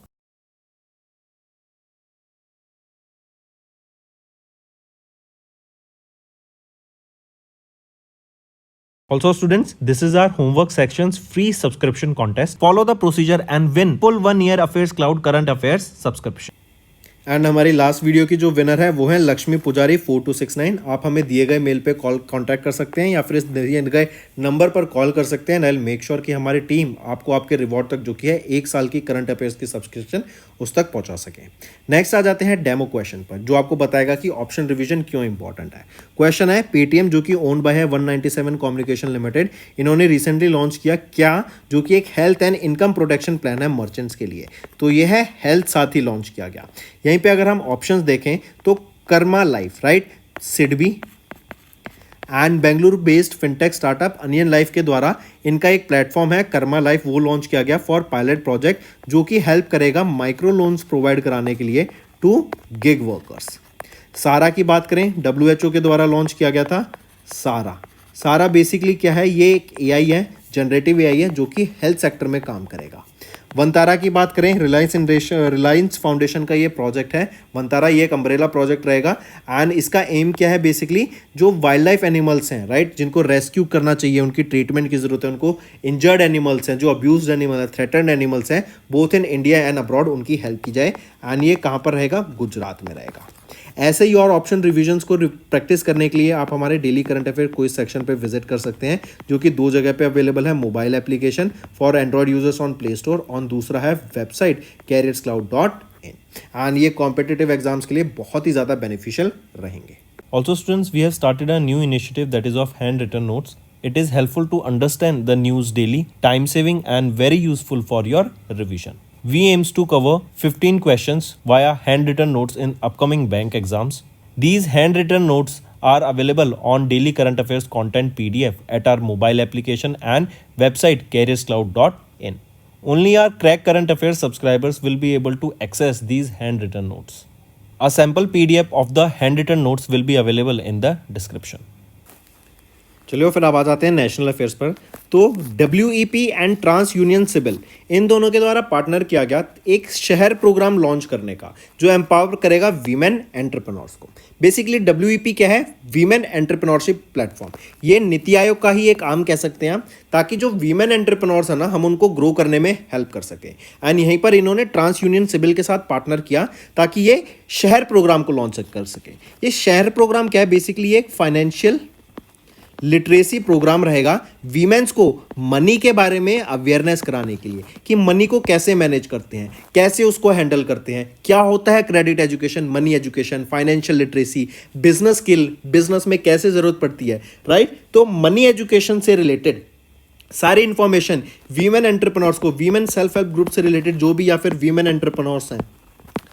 Also students, this is our homework section's free subscription contest. Follow the procedure and win full 1 year Affairs Cloud Current Affairs subscription. And हमारी last video की जो winner है वो है लक्ष्मी पुजारी 4269। आप हमें दिए गए मेल पे कॉल कांटेक्ट कर सकते हैं या फिर इस दिए गए नंबर पर कॉल कर सकते हैं। आई मेक श्योर कि हमारी टीम आपको आपके रिवॉर्ड तक जो कि है 1 साल की करंट अफेयर्स की सब्सक्रिप्शन उस तक पहुंचा सके। नेक्स्ट आ जाते हैं डेमो क्वेश्चन पर, जो आपको बताएगा कि ऑप्शन रिवीजन क्यों इंपॉर्टेंट है। क्वेश्चन है पेटीएम जो कि ओन्ड बाय है 197 कम्युनिकेशन लिमिटेड, इन्होंने रिसेंटली लॉन्च किया क्या, जो कि एक health and income protection plan है मर्चेंट्स के लिए। तो ये है हेल्थ साथी लॉन्च किया गया। यहीं पे अगर हम ऑप्शंस देखें तो Karma life, right, SIDBI and Bengaluru based fintech startup onion life के द्वारा इनका एक प्लेटफॉर्म है कर्मा लाइफ, वो लॉन्च किया गया फॉर पायलट प्रोजेक्ट, जो कि हेल्प करेगा माइक्रो लोन्स प्रोवाइड कराने के लिए टू गिग वर्कर्स। सारा की बात करें, WHO के द्वारा लॉन्च किया गया था सारा बेसिकली क्या है, ये एक AI है, जनरेटिव AI है जो कि हेल्थ सेक्टर में काम करेगा। वंतारा की बात करें, रिलायंस फाउंडेशन का ये प्रोजेक्ट है। वंतारा ये एक अम्ब्रेला प्रोजेक्ट रहेगा एंड इसका एम क्या है, बेसिकली जो वाइल्ड लाइफ एनिमल्स हैं, राइट, जिनको रेस्क्यू करना चाहिए, उनकी ट्रीटमेंट की जरूरत है, उनको इंजर्ड एनिमल्स हैं, जो अब्यूज्ड एनिमल है, थ्रेटन्ड एनिमल्स हैं, both in India and abroad, उनकी हेल्प की जाए। एंड ये कहाँ पर रहेगा, गुजरात में रहेगा। ऐसे ही और ऑप्शन रिवीजन्स को प्रैक्टिस करने के लिए आप हमारे daily current affair quiz section पे विजिट कर सकते हैं, जो कि 2 जगह पे अवेलेबल है। Mobile application for Android users on play store और दूसरा है वेबसाइट careerscloud.in। एंड ये कॉम्पिटिटिव एग्जाम्स के लिए बहुत ही ज़्यादा बेनिफिशियल रहेंगे। Also students, we have started a new initiative that is of handwritten notes. It is helpful to understand the news daily, time saving and very useful for your revision. We aims to cover 15 questions via handwritten notes in upcoming bank exams. These handwritten notes are available on daily current affairs content PDF at our mobile application and website careerscloud.in. Only our Crack Current Affairs subscribers will be able to access these handwritten notes. A sample PDF of the handwritten notes will be available in the description. चलिए फिर अब आ जाते हैं national affairs पर। तो WEP and TransUnion CIBIL इन दोनों के द्वारा पार्टनर किया गया एक शहर प्रोग्राम लॉन्च करने का जो एम्पावर करेगा वीमेन एंटरप्रेन्योर्स को। बेसिकली WEP क्या है? Women entrepreneurship platform. ये नीति आयोग का ही एक आर्म कह सकते हैं हम, ताकि जो वीमेन एंटरप्रेन्योर्स है ना, हम उनको ग्रो करने में हेल्प कर सकें। एंड यहीं पर इन्होंने ट्रांस यूनियन सिविल के साथ पार्टनर किया ताकि ये शहर प्रोग्राम को लॉन्च कर सके। ये शहर प्रोग्राम क्या है? बेसिकली एक फाइनेंशियल लिटरेसी प्रोग्राम रहेगा वीमेंस को मनी के बारे में अवेयरनेस कराने के लिए कि मनी को कैसे मैनेज करते हैं, कैसे उसको हैंडल करते हैं, क्या होता है credit education, money education, financial literacy, business skill, business में कैसे ज़रूरत पड़ती है, राइट। तो मनी एजुकेशन से रिलेटेड सारी इंफॉर्मेशन वीमेन एंटरप्रेन्योर्स को, वीमेन सेल्फ हेल्प ग्रुप से रिलेटेड जो भी या फिर वीमेन एंटरप्रेन्योर्स हैं,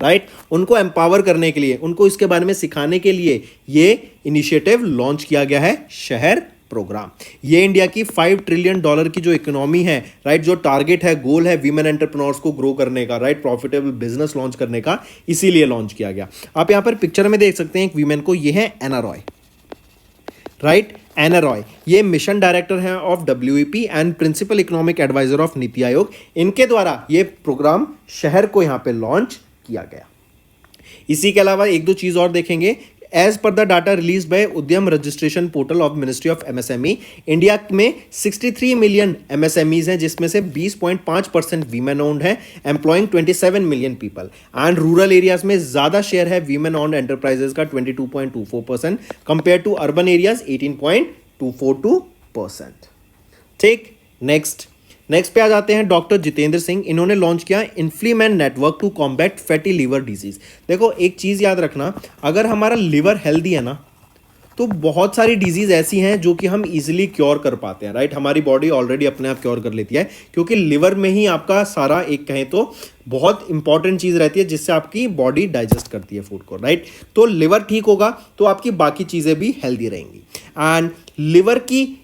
राइट, उनको एम्पावर करने के लिए, उनको इसके बारे में सिखाने के लिए ये इनिशिएटिव लॉन्च किया गया है शहर प्रोग्राम। ये इंडिया की $5 ट्रिलियन की जो इकोनॉमी है, राइट, जो टारगेट है, गोल है वीमेन एंटरप्रेन्योर्स को ग्रो करने का, राइट, प्रॉफिटेबल बिजनेस लॉन्च करने का, इसीलिए लॉन्च किया गया। आप यहां पर पिक्चर में देख सकते हैं एक वीमेन को, ये है एना रॉय, राइट। एना रॉय ये मिशन डायरेक्टर हैं of WEP and principal economic adviser of NITI Aayog. इनके द्वारा ये प्रोग्राम शहर को यहां पे लॉन्च किया गया। इसी के अलावा एक दो चीज और देखेंगे। एज पर the data release by Udyam registration portal of ministry of MSME, India में 63 मिलियन MSMEs हैं, जिसमें से 20.5% वीमेन ओन्ड है, employing 27 million people. And rural areas में ज्यादा शेयर है वीमेन ओन्ड एंटरप्राइजेस का 22.24% कंपेयर टू अर्बन एरियाज 18.242%। ठीक, नेक्स्ट पे आ जाते हैं डॉक्टर जितेंद्र सिंह। इन्होंने लॉन्च किया InFLiMeN network to combat fatty liver disease. देखो एक चीज याद रखना, अगर हमारा लिवर हेल्दी है ना, तो बहुत सारी डिजीज ऐसी हैं जो कि हम इजीली क्योर कर पाते हैं, राइट। हमारी बॉडी ऑलरेडी अपने आप क्योर कर लेती है, क्योंकि लिवर में ही आपका सारा, एक कहें तो बहुत इंपॉर्टेंट चीज रहती है जिससे आपकी बॉडी डाइजेस्ट करती है फूड को, राइट। तो लिवर ठीक होगा तो आपकी बाकी चीजें भी हेल्दी रहेंगी। एंड लिवर की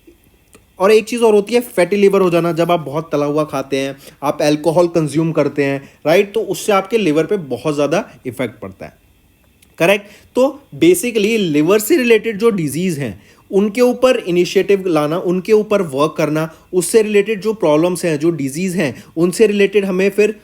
और एक चीज़ और होती है फैटी लिवर हो जाना, जब आप बहुत तला हुआ खाते हैं, आप अल्कोहल कंज्यूम करते हैं, राइट, तो उससे आपके लिवर पे बहुत ज़्यादा इफेक्ट पड़ता है, करेक्ट। तो बेसिकली लिवर से रिलेटेड जो डिजीज़ हैं उनके ऊपर इनिशिएटिव लाना, उनके ऊपर वर्क करना, उससे रिलेटेड जो प्रॉब्लम्स हैं, जो डिजीज़ हैं, उनसे रिलेटेड हमें फिर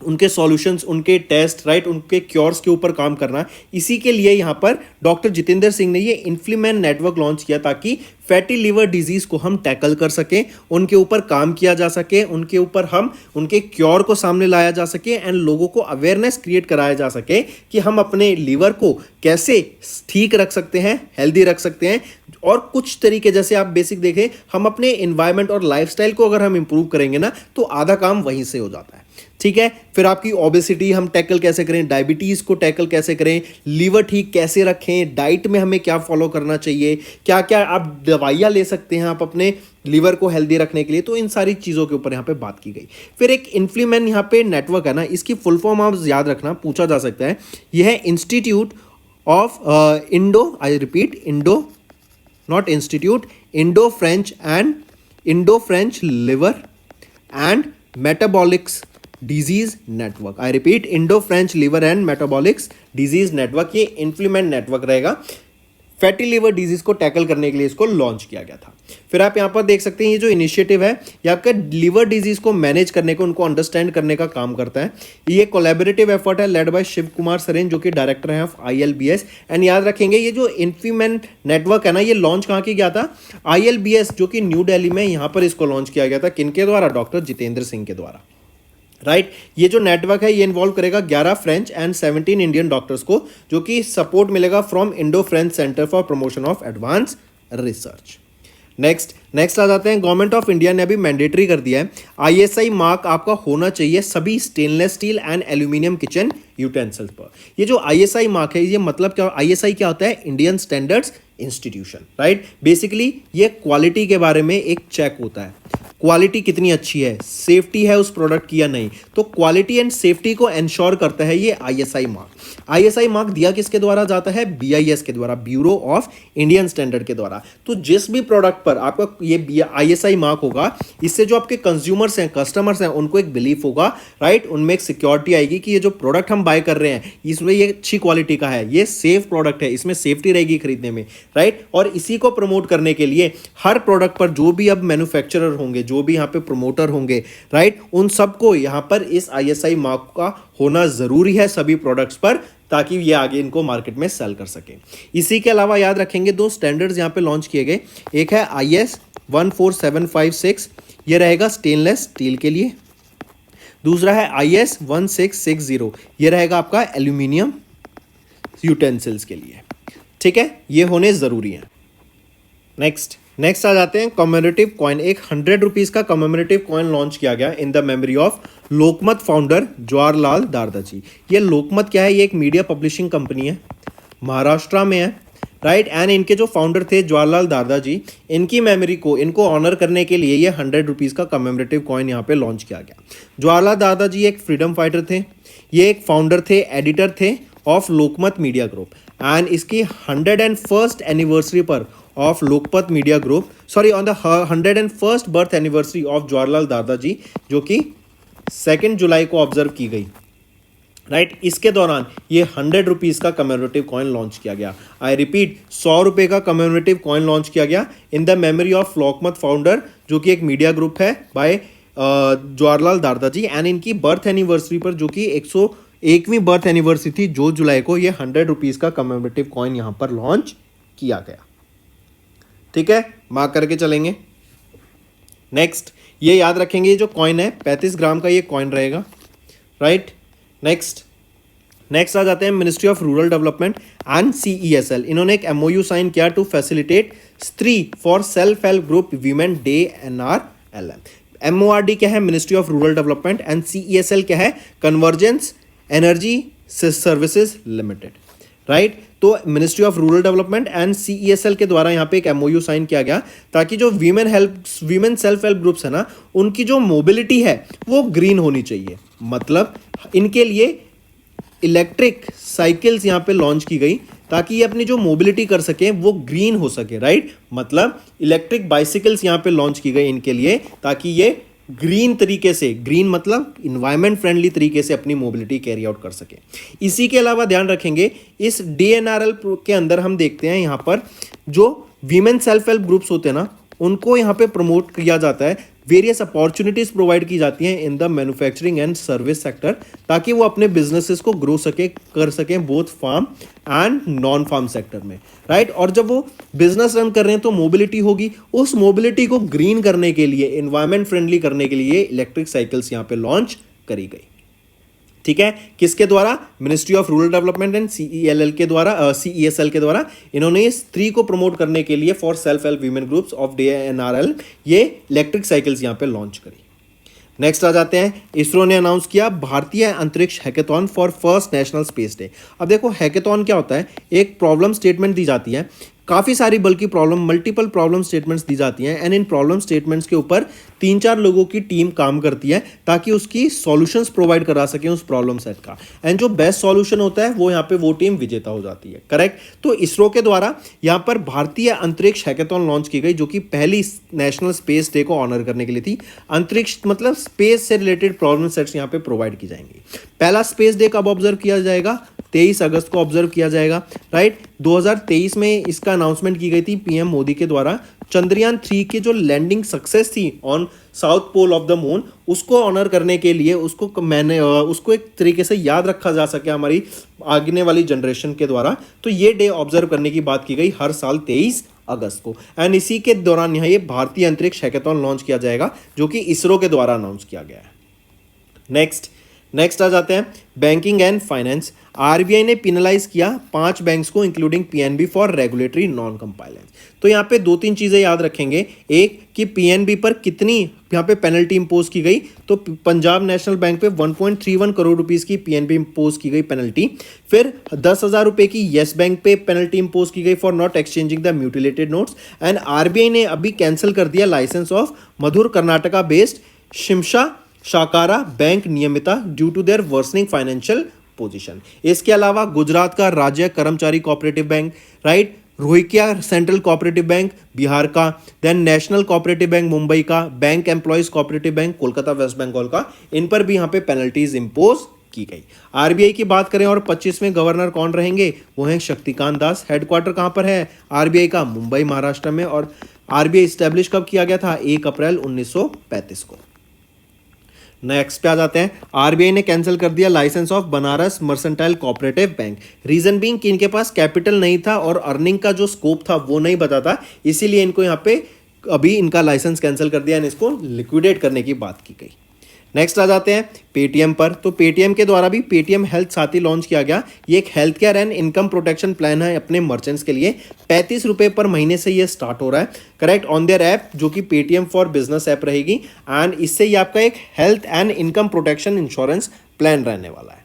उनके सॉल्यूशंस, उनके टेस्ट, राइट, उनके क्योर्स के ऊपर काम करना। इसी के लिए यहाँ पर डॉक्टर जितेंद्र सिंह ने ये इन्फ्लीमैन नेटवर्क लॉन्च किया ताकि फैटी लिवर डिजीज को हम टैकल कर सकें, उनके ऊपर काम किया जा सके, उनके ऊपर हम उनके क्योर को सामने लाया जा सके एंड लोगों को अवेयरनेस क्रिएट कराया जा सके कि हम अपने लिवर को कैसे ठीक रख सकते हैं, हेल्दी रख सकते हैं। और कुछ तरीके, जैसे आप बेसिक देखें, हम अपने एनवायरनमेंट और लाइफस्टाइल को अगर हम इंप्रूव करेंगे ना, तो आधा काम वहीं से हो जाता है, ठीक है। फिर आपकी ओबेसिटी हम टैकल कैसे करें, डायबिटीज़ को टैकल कैसे करें, लीवर ठीक कैसे रखें, डाइट में हमें क्या फॉलो करना चाहिए, क्या क्या आप दवाइयाँ ले सकते हैं आप अपने लीवर को हेल्दी रखने के लिए, तो इन सारी चीज़ों के ऊपर यहाँ पे बात की गई। फिर एक इन्फ्लीमैन यहाँ पे नेटवर्क है ना, इसकी फुल फॉर्म आप याद रखना, पूछा जा सकता है। यह है institute of Indo French liver and metabolics disease network. I repeat, Indo French liver and metabolics disease network. ये इन्फ्लीमेंट नेटवर्क रहेगा। फैटी लिवर डिजीज को टैकल करने के लिए इसको लॉन्च किया गया था। फिर आप यहाँ पर देख सकते हैं ये जो इनिशिएटिव है ये आपका लिवर डिजीज को मैनेज करने को, उनको अंडरस्टैंड करने का काम करता है। ये कोलैबोरेटिव एफर्ट है लेड बाय शिव कुमार सरेन, जो कि डायरेक्टर हैं ऑफ ILBS। एंड याद रखेंगे ये जो इन्फ्लीमेंट नेटवर्क है ना, ये लॉन्च कहाँ किया गया था? ILBS, जो कि न्यू दिल्ली में, यहाँ पर इसको लॉन्च किया गया था। किनके द्वारा? डॉक्टर जितेंद्र सिंह के द्वारा, राइट। ये जो नेटवर्क है ये इन्वॉल्व करेगा 11 फ्रेंच एंड 17 इंडियन डॉक्टर्स को, जो कि सपोर्ट मिलेगा from Indo French centre for promotion of advance research. Next आ जाते हैं, गवर्नमेंट ऑफ इंडिया ने अभी मैंडेटरी कर दिया है ISI मार्क आपका होना चाहिए सभी stainless steel and aluminium kitchen utensils पर। ये जो ISI मार्क है, ये मतलब क्या? ISI क्या होता है? Indian standards institution, right. Basically ये क्वालिटी के बारे में एक चेक होता है, क्वालिटी कितनी अच्छी है, सेफ्टी है उस प्रोडक्ट की या नहीं। तो क्वालिटी एंड सेफ्टी को एंश्योर करता है ये आईएसआई मार्क। आईएसआई मार्क दिया किसके द्वारा जाता है, बीआईएस के द्वारा, ब्यूरो ऑफ इंडियन स्टैंडर्ड के द्वारा। तो जिस भी प्रोडक्ट पर आपका ये आईएसआई मार्क होगा, इससे जो आपके कंज्यूमर्स हैं, कस्टमर्स हैं, उनको एक बिलीफ होगा, राइट। उनमें एक सिक्योरिटी आएगी कि ये जो प्रोडक्ट हम बाय कर रहे हैं इसमें ये अच्छी क्वालिटी का है, ये सेफ प्रोडक्ट है, इसमें सेफ्टी रहेगी खरीदने में, राइट। और इसी को प्रमोट करने के लिए हर प्रोडक्ट पर जो भी अब मैन्युफैक्चरर होंगे, जो भी यहाँ पे प्रमोटर होंगे, राइट, उन सबको यहाँ पर इस आईएसआई मार्क का होना जरूरी है सभी प्रोडक्ट्स पर, ताकि ये आगे इनको मार्केट में सेल कर सके। इसी के अलावा याद रखेंगे दो स्टैंडर्ड्स यहाँ पे लॉन्च किए गए। एक है IS 14756, ये रहेगा स्टेनलेस स्टील के लिए। दूसरा है IS 1660, ये रहेगा आपका एल्यूमिनियम यूटेंसिल्स के लिए। ठीक है, ये होने जरूरी है। नेक्स्ट आ जाते हैं कॉमेमोरेटिव कॉइन। एक 100 रुपीज का कॉमेमोरेटिव कॉइन लॉन्च किया गया in the memory of Lokmat founder Jawaharlal Dardaji. ये लोकमत क्या है, ये एक मीडिया पब्लिशिंग कंपनी है, महाराष्ट्र में है, राइट। एंड इनके जो फाउंडर थे जवाहरलाल दारदाजी, इनकी मेमोरी को इनको ऑनर करने के लिए ये 100 रुपीज़ का कमेमोरेटिव कॉइन यहाँ पे लॉन्च किया गया। जवाहरलाल दारदाजी एक फ्रीडम फाइटर थे, ये एक फाउंडर थे, एडिटर थे of Lokmat media group. And इसकी 101st एनिवर्सरी पर of Lokmat media group, sorry, on the 101st birth anniversary of Jawaharlal Dardaji, जो कि 2 जुलाई को ऑब्जर्व की गई, राइट। इसके दौरान ये 100 रुपीज़ का कमेमोरेटिव कॉइन लॉन्च किया गया। आई रिपीट, 100 रुपये का कमेमोरेटिव कॉइन लॉन्च किया गया in the memory of Lokmat founder, जो कि एक मीडिया ग्रुप है बाय जवाहरलाल दारदाजी। एंड इनकी बर्थ एनिवर्सरी पर, जो कि 101वीं बर्थ एनिवर्सरी थी 2 जुलाई को, ये 100 रुपीज़ का कमेमोरेटिव कॉइन यहाँ पर लॉन्च किया गया। ठीक है, मार्क करके चलेंगे। नेक्स्ट ये याद रखेंगे, ये जो कॉइन है 35 ग्राम का ये कॉइन रहेगा, राइट। नेक्स्ट आ जाते हैं ministry of rural development and CESL। इन्होंने एक MOU साइन किया to facilitate Stree for self help group women day NRLM। MORD क्या है, ministry of rural development, and CESL क्या है, convergence energy services limited, right. तो ministry of rural development and CESL के द्वारा यहाँ पे एक MOU साइन किया गया, ताकि जो वीमेन सेल्फ हेल्प ग्रुप्स है ना, उनकी जो मोबिलिटी है वो ग्रीन होनी चाहिए। मतलब इनके लिए इलेक्ट्रिक साइकिल्स यहाँ पे लॉन्च की गई, ताकि ये अपनी जो मोबिलिटी कर सके वो ग्रीन हो सके, राइट। मतलब इलेक्ट्रिक बाइसिकल्स यहाँ पे लॉन्च की गई इनके लिए, ताकि ये ग्रीन तरीके से, ग्रीन मतलब इन्वायरमेंट फ्रेंडली तरीके से अपनी मोबिलिटी कैरी आउट कर सके। इसी के अलावा ध्यान रखेंगे, इस DNRL के अंदर हम देखते हैं यहाँ पर जो वीमेन सेल्फ हेल्प ग्रुप्स होते हैं ना, उनको यहाँ पे प्रमोट किया जाता है, वेरियस अपॉर्चुनिटीज प्रोवाइड की जाती हैं in the manufacturing and service sector, ताकि वो अपने बिजनेसेस को ग्रो कर सकें both farm and non farm sector में, राइट। और जब वो बिजनेस रन कर रहे हैं तो मोबिलिटी होगी, उस मोबिलिटी को ग्रीन करने के लिए, एनवायरमेंट फ्रेंडली करने के लिए इलेक्ट्रिक साइकिल्स यहाँ पे लॉन्च करी गई। ठीक है, किसके द्वारा, ministry of rural development and CESL के द्वारा इन्होंने स्त्री को प्रमोट करने के लिए for self help women groups of DNRL ये इलेक्ट्रिक साइकिल्स यहाँ पे लॉन्च करी। नेक्स्ट आ जाते हैं, इसरो ने अनाउंस किया भारतीय अंतरिक्ष hackathon for first national space day. अब देखो हैकेथॉन क्या होता है, एक प्रॉब्लम स्टेटमेंट दी जाती है, काफ़ी सारी बल्कि मल्टीपल प्रॉब्लम स्टेटमेंट्स दी जाती हैं, एंड इन प्रॉब्लम स्टेटमेंट्स के ऊपर 3-4 लोगों की टीम काम करती है, ताकि उसकी सॉल्यूशंस प्रोवाइड करा सकें उस प्रॉब्लम सेट का। एंड जो बेस्ट सॉल्यूशन होता है वो यहाँ पे वो टीम विजेता हो जाती है, करेक्ट। तो इसरो के द्वारा यहाँ पर भारतीय अंतरिक्ष हैकेथॉन लॉन्च की गई, जो कि पहली नेशनल स्पेस डे को ऑनर करने के लिए थी। अंतरिक्ष मतलब स्पेस से रिलेटेड प्रॉब्लम सेट्स यहाँ पे प्रोवाइड की जाएंगी। पहला स्पेस डे कब ऑब्जर्व किया जाएगा, 23 अगस्त को ऑब्जर्व किया जाएगा, राइट। 2023 में इसका अनाउंसमेंट की गई थी PM मोदी के द्वारा। चंद्रयान 3 की जो लैंडिंग सक्सेस थी on south pole of the moon, उसको ऑनर करने के लिए उसको एक तरीके से याद रखा जा सके हमारी आगे वाली जनरेशन के द्वारा, तो ये डे ऑब्जर्व करने की बात की गई हर साल 23 अगस्त को। एंड इसी के दौरान यहाँ ये भारतीय अंतरिक्ष हैकेथॉन लॉन्च किया जाएगा, जो कि इसरो के द्वारा अनाउंस किया गया है। नेक्स्ट आ जाते हैं बैंकिंग एंड फाइनेंस। RBI ने पिनलाइज किया 5 बैंक्स को including PNB for regulatory non compliance. तो यहाँ पे 2-3 चीज़ें याद रखेंगे, एक कि पीएनबी पर कितनी यहाँ पे पेनल्टी इंपोज की गई, तो पंजाब नेशनल बैंक पे 1.31 करोड़ रुपीस की पीएनबी इंपोज की गई पेनल्टी। फिर 10,000 रुपए की येस बैंक पे पेनल्टी इंपोज की गई for not exchanging the mutilated notes. And RBI ने अभी कैंसिल कर दिया licence of Madhur Karnataka based Shimsha Sahakara bank Niyamita due to their worsening financial position. इसके अलावा गुजरात का Rajya Karmachari cooperative bank, right, Rohika central cooperative bank Bihar का, then national cooperative bank Mumbai का, bank employees cooperative bank Kolkata West Bengal का, इन पर भी यहाँ पे पेनल्टीज इंपोज की गई। आरबीआई की बात करें और 25वें गवर्नर कौन रहेंगे, वो हैं शक्तिकांत दास। हेडक्वार्टर कहाँ पर है आरबीआई का, मुंबई महाराष्ट्र में। और आरबीआई स्टैब्लिश कब किया गया था, 1 अप्रैल 1935 को। नेक्स्ट पे आ जाते हैं, आरबीआई ने कैंसिल कर दिया licence of Banaras mercantile cooperative bank. Reason being कि इनके पास कैपिटल नहीं था और अर्निंग का जो स्कोप था वो नहीं बता था, इसीलिए इनको यहाँ पे अभी इनका लाइसेंस कैंसिल कर दिया एंड इसको लिक्विडेट करने की बात की गई। नेक्स्ट आ जाते हैं पेटीएम पर। तो पेटीएम के द्वारा भी पेटीएम हेल्थ साथी लॉन्च किया गया। ये एक health care and income protection plan है अपने मर्चेंट्स के लिए। 35 रुपये पर महीने से ये स्टार्ट हो रहा है, करेक्ट, ऑन देयर ऐप, जो कि पेटीएम फॉर बिजनेस ऐप रहेगी। एंड इससे ये आपका एक health and income protection insurance plan रहने वाला है।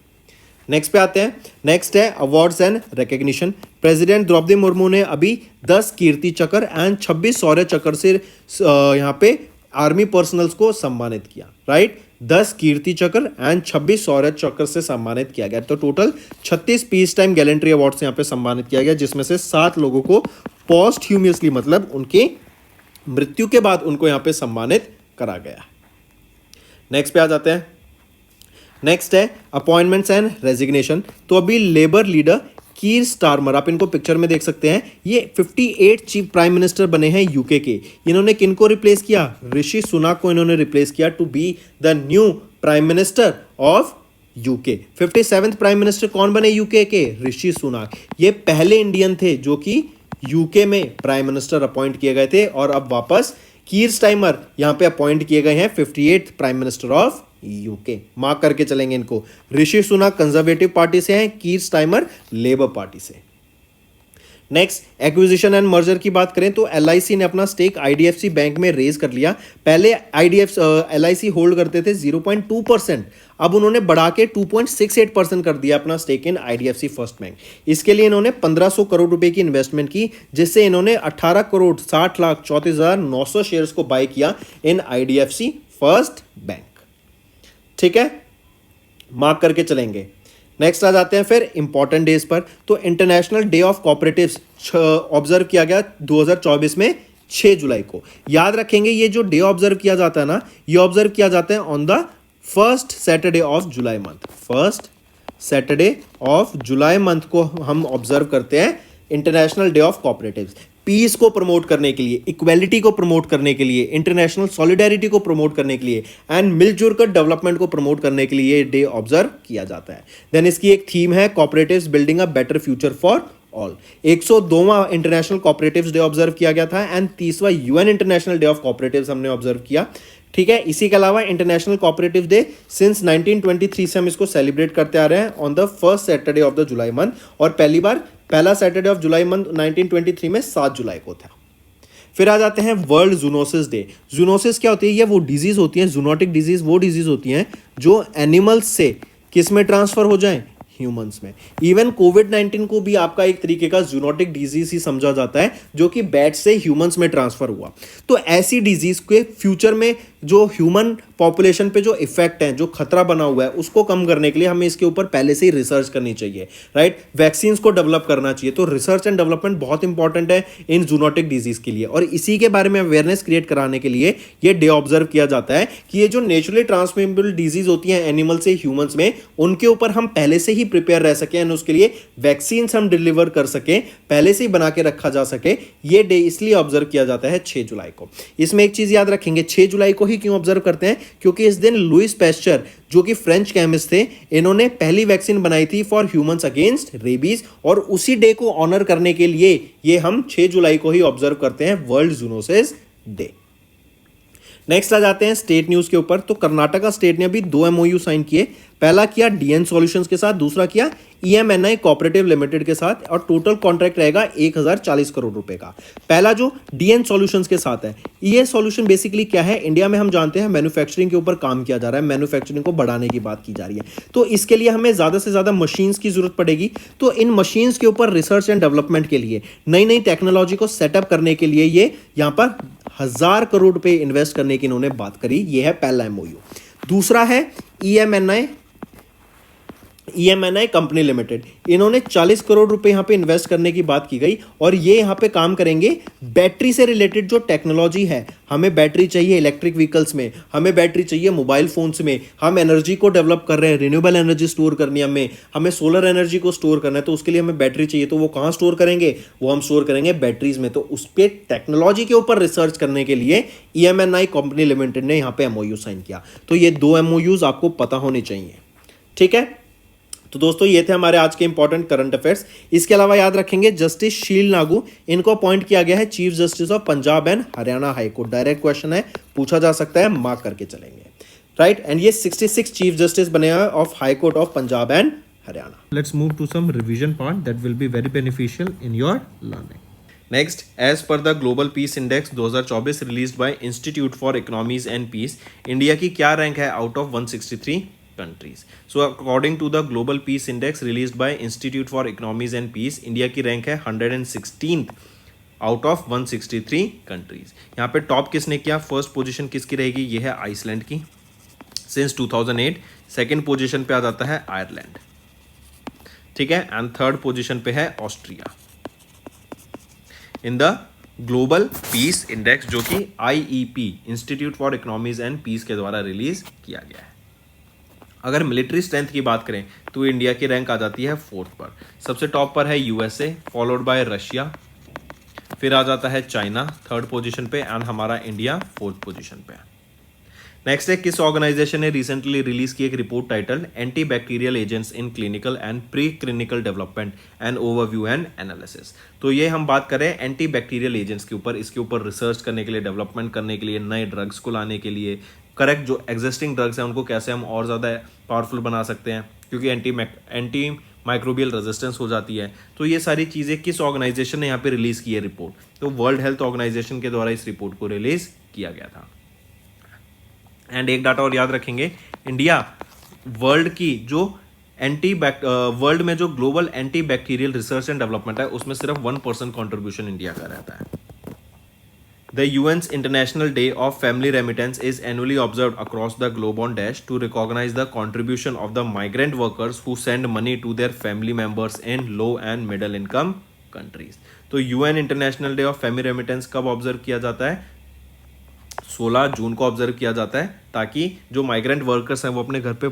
नेक्स्ट पे आते हैं, नेक्स्ट है awards and recognition. President Droupadi Murmu ने अभी 10 कीर्ति चक्र एंड 26 शौर्य चक्र से यहाँ पे आर्मी पर्सनल्स को सम्मानित किया, राइट। 10 कीर्ति चक्र एंड 26 शौर्य चक्र से सम्मानित किया गया। तो total 36 peace time gallantry award से यहाँ पे सम्मानित किया गया, जिसमें से 7 लोगों को पोस्ट ह्यूमियसली, मतलब उनकी मृत्यु के बाद उनको यहाँ पे सम्मानित करा गया। नेक्स्ट पे आ जाते हैं, नेक्स्ट है अपॉइंटमेंट्स एंड रेजिग्नेशन। तो अभी लेबर लीडर कीर स्टारमर, आप इनको पिक्चर में देख सकते हैं, ये 58 चीफ प्राइम मिनिस्टर बने हैं यूके के। इन्होंने किनको रिप्लेस किया, ऋषि सुनाक को इन्होंने रिप्लेस किया to be the new prime minister of UK. 57th prime minister कौन बने यूके के, ऋषि सुनाक। ये पहले इंडियन थे जो कि यूके में प्राइम मिनिस्टर अपॉइंट किए गए थे और अब वापस कीर स्टाइमर यहाँ पे अपॉइंट किए गए हैं 58th prime minister of UK. Mark करके चलेंगे इनको। ऋषि सुनाक कंजर्वेटिव पार्टी से हैं, कीर स्टाइमर लेबर पार्टी से। नेक्स्ट एक्विजिशन एंड मर्जर की बात करें तो एलआईसी ने अपना स्टेक आईडीएफसी बैंक में रेज कर लिया। पहले एलआईसी होल्ड करते थे 0.2%, अब उन्होंने बढ़ा के 2.68% कर दिया अपना stake in IDFC first bank. इसके लिए इन्होंने 1500 करोड़ रुपए की इन्वेस्टमेंट की, जिससे इन्होंने 18 करोड़ 60 लाख 34,900 शेयर्स को बाय किया इन आईडीएफसी फर्स्ट बैंक। ठीक है, मार्क करके चलेंगे। नेक्स्ट आ जाते हैं फिर इंपॉर्टेंट डेज पर। तो international day of cooperatives observe किया गया 2024 में 6 जुलाई को। याद रखेंगे ये जो डे ऑब्जर्व किया जाता है ना, ये ऑब्जर्व किया जाता है on the first Saturday of July month. First Saturday of July month को हम ऑब्जर्व करते हैं international day of cooperatives. Peace को प्रमोट करने के लिए, इक्वेलिटी को प्रमोट करने के लिए, इंटरनेशनल सॉलिडेरिटी को प्रमोट करने के लिए एंड मिलजुल कर डेवलपमेंट को प्रमोट करने के लिए ये डे ऑब्जर्व किया जाता है। देन इसकी एक थीम है cooperatives building a better future for all. 102वां इंटरनेशनल कोऑपरेटिव्स डे ऑब्जर्व किया गया था एंड 30वां UN international day of cooperatives हमने ऑब्जर्व किया। ठीक है, इसी के अलावा इंटरनेशनल कोऑपरेटिव डे सिंस 1923 से हम इसको सेलिब्रेट करते आ रहे हैं on the first Saturday of the July month, और पहला सैटरडे ऑफ जुलाई मंथ 1923 में 7 जुलाई को था। फिर आ जाते हैं वर्ल्ड जूनोसिस डे। जूनोसिस क्या होती है, ये वो डिजीज होती है, जूनोटिक डिजीज वो डिजीज होती हैं जो एनिमल्स से किस में ट्रांसफर हो जाएं, ह्यूमंस में। इवन कोविड-19 को भी आपका एक तरीके का जूनोटिक डिजीज ही समझा जाता है, जो कि बैट से ह्यूमंस में ट्रांसफर हुआ। तो ऐसी डिजीज के फ्यूचर में जो ह्यूमन पॉपुलेशन पे जो इफेक्ट है, जो खतरा बना हुआ है, उसको कम करने के लिए हमें इसके ऊपर पहले से ही रिसर्च करनी चाहिए, राइट। वैक्सीन्स को डेवलप करना चाहिए। तो रिसर्च एंड डेवलपमेंट बहुत इंपॉर्टेंट है इन जूनोटिक डिजीज के लिए, और इसी के बारे में अवेयरनेस क्रिएट कराने के लिए ये डे ऑब्जर्व किया जाता है कि ये जो नेचुरली ट्रांसमिटेबल डिजीज होती हैं एनिमल से ह्यूमंस में, उनके ऊपर हम पहले से ही प्रिपेयर रह सकें एंड उसके लिए वैक्सीन्स हम डिलीवर कर सकें, पहले से ही बना के रखा जा सके। ये डे इसलिए ऑब्जर्व किया जाता है 6 जुलाई को। इसमें एक चीज याद रखेंगे, 6 जुलाई को ही क्यों ऑब्जर्व करते हैं, क्योंकि इस दिन लुइस पैस्चर जो कि फ्रेंच केमिस्ट थे, इन्होंने पहली वैक्सीन बनाई थी फॉर ह्यूमंस अगेंस्ट रेबीज, और उसी डे को ऑनर करने के लिए ये हम 6 जुलाई को ही ऑब्जर्व करते हैं वर्ल्ड जूनोसिस डे। नेक्स्ट आ जाते हैं स्टेट न्यूज के ऊपर। तो कर्नाटका स्टेट ने अभी 2 एमओयू साइन किए। पहला किया डीएन सॉल्यूशंस के साथ, दूसरा किया ईएमएनआई कोऑपरेटिव लिमिटेड के साथ, और टोटल कॉन्ट्रैक्ट रहेगा 1040 करोड़ रुपए का। पहला जो डीएन सॉल्यूशंस के साथ है, ये सॉल्यूशन बेसिकली क्या है, इंडिया में हम जानते हैं मैन्युफैक्चरिंग के ऊपर काम किया जा रहा है, मैन्युफैक्चरिंग को बढ़ाने की बात की जा रही है। तो इसके लिए हमें ज्यादा से ज्यादा मशीन्स की जरूरत पड़ेगी। तो इन मशीन्स के ऊपर रिसर्च एंड डेवलपमेंट के लिए, नई नई टेक्नोलॉजी को सेटअप करने के लिए ये यहाँ पर 1000 करोड़ रुपए इन्वेस्ट करने की इन्होंने बात करी। ये है पहला एमओयू। दूसरा है ईएमएनआई कंपनी लिमिटेड। इन्होंने 40 करोड़ रुपए यहां पे इन्वेस्ट करने की बात की गई, और ये यहां पे काम करेंगे बैटरी से रिलेटेड जो टेक्नोलॉजी है। हमें बैटरी चाहिए इलेक्ट्रिक व्हीकल्स में, हमें बैटरी चाहिए मोबाइल फोन्स में, हम एनर्जी को डेवलप कर रहे हैं, रिन्यूएबल एनर्जी स्टोर करनी है हमें सोलर एनर्जी को स्टोर करना है, तो उसके लिए हमें बैटरी चाहिए। तो वो कहां स्टोर करेंगे, वो हम स्टोर करेंगे बैटरीज में। तो उस पर टेक्नोलॉजी के ऊपर रिसर्च करने के लिए ईएमएनआई कंपनी लिमिटेड ने यहां पे एमओयू साइन किया। तो ये 2 एमओयूज आपको पता होने चाहिए, ठीक है। तो दोस्तों ये थे हमारे आज के इंपॉर्टेंट करंट अफेयर्स। इसके अलावा याद रखेंगे जस्टिस शील नागू, इनको अपॉइंट किया गया है chief justice of Punjab and Haryana high court. Direct question है, पूछा जा सकता है, मार्क करके चलेंगे, राइट। एंड ये 66 चीफ जस्टिस बने हैं of high court of Punjab and Haryana. Let's move to some revision part that will be very beneficial in your learning. Next, as per the Global Peace Index 2024 released by Institute for Economies and Peace, India की क्या rank है out of 163 countries? So according to the Global Peace Index released by Institute for Economies and Peace, India की rank है 116th out of 163 countries. यहाँ पे top किसने किया, first position किसकी रहेगी, ये है आइसलैंड की सिंस 2008। सेकंड पोजीशन पे आ जाता है आयरलैंड, ठीक है, एंड थर्ड पोजीशन पे है Austria in the global peace index, जो कि IEP institute for economies and peace के द्वारा रिलीज किया गया है। अगर मिलिट्री स्ट्रेंथ की बात करें तो इंडिया की रैंक आ जाती है 4th पर। सबसे टॉप पर है USA, फॉलोड बाय रशिया, फिर आ जाता है चाइना 3rd पोजीशन पे, एंड हमारा इंडिया 4th पोजीशन पे। नेक्स्ट है, किस ऑर्गेनाइजेशन ने रिसेंटली रिलीज की एक report title anti bacterial agents in clinical and pre clinical development and overview and analysis. तो ये हम बात करें एंटी बैक्टीरियल एजेंट्स के ऊपर, इसके ऊपर रिसर्च करने के लिए, डेवलपमेंट करने के लिए, नए ड्रग्स को लाने के लिए, करेक्ट जो एग्जिस्टिंग ड्रग्स हैं उनको कैसे हम और ज़्यादा पावरफुल बना सकते हैं, क्योंकि एंटी माइक्रोबियल रेजिस्टेंस हो जाती है। तो ये सारी चीज़ें किस ऑर्गेनाइजेशन ने यहाँ पे रिलीज की है रिपोर्ट, तो वर्ल्ड हेल्थ ऑर्गेनाइजेशन के द्वारा इस रिपोर्ट को रिलीज किया गया था। एंड एक डाटा और याद रखेंगे, इंडिया वर्ल्ड की जो वर्ल्ड में जो global anti bacterial research and development है उसमें सिर्फ 1% कॉन्ट्रीब्यूशन इंडिया का रहता है। The UN's International Day of Family Remittance is annually observed across the globe on dash to recognize the contribution of the migrant workers who send money to their family members in low and middle income countries. तो UN International Day of Family Remittance कब observe किया जाता है, 16 जून को observe किया जाता है, ताकि जो माइग्रेंट वर्कर्स हैं वो अपने घर पे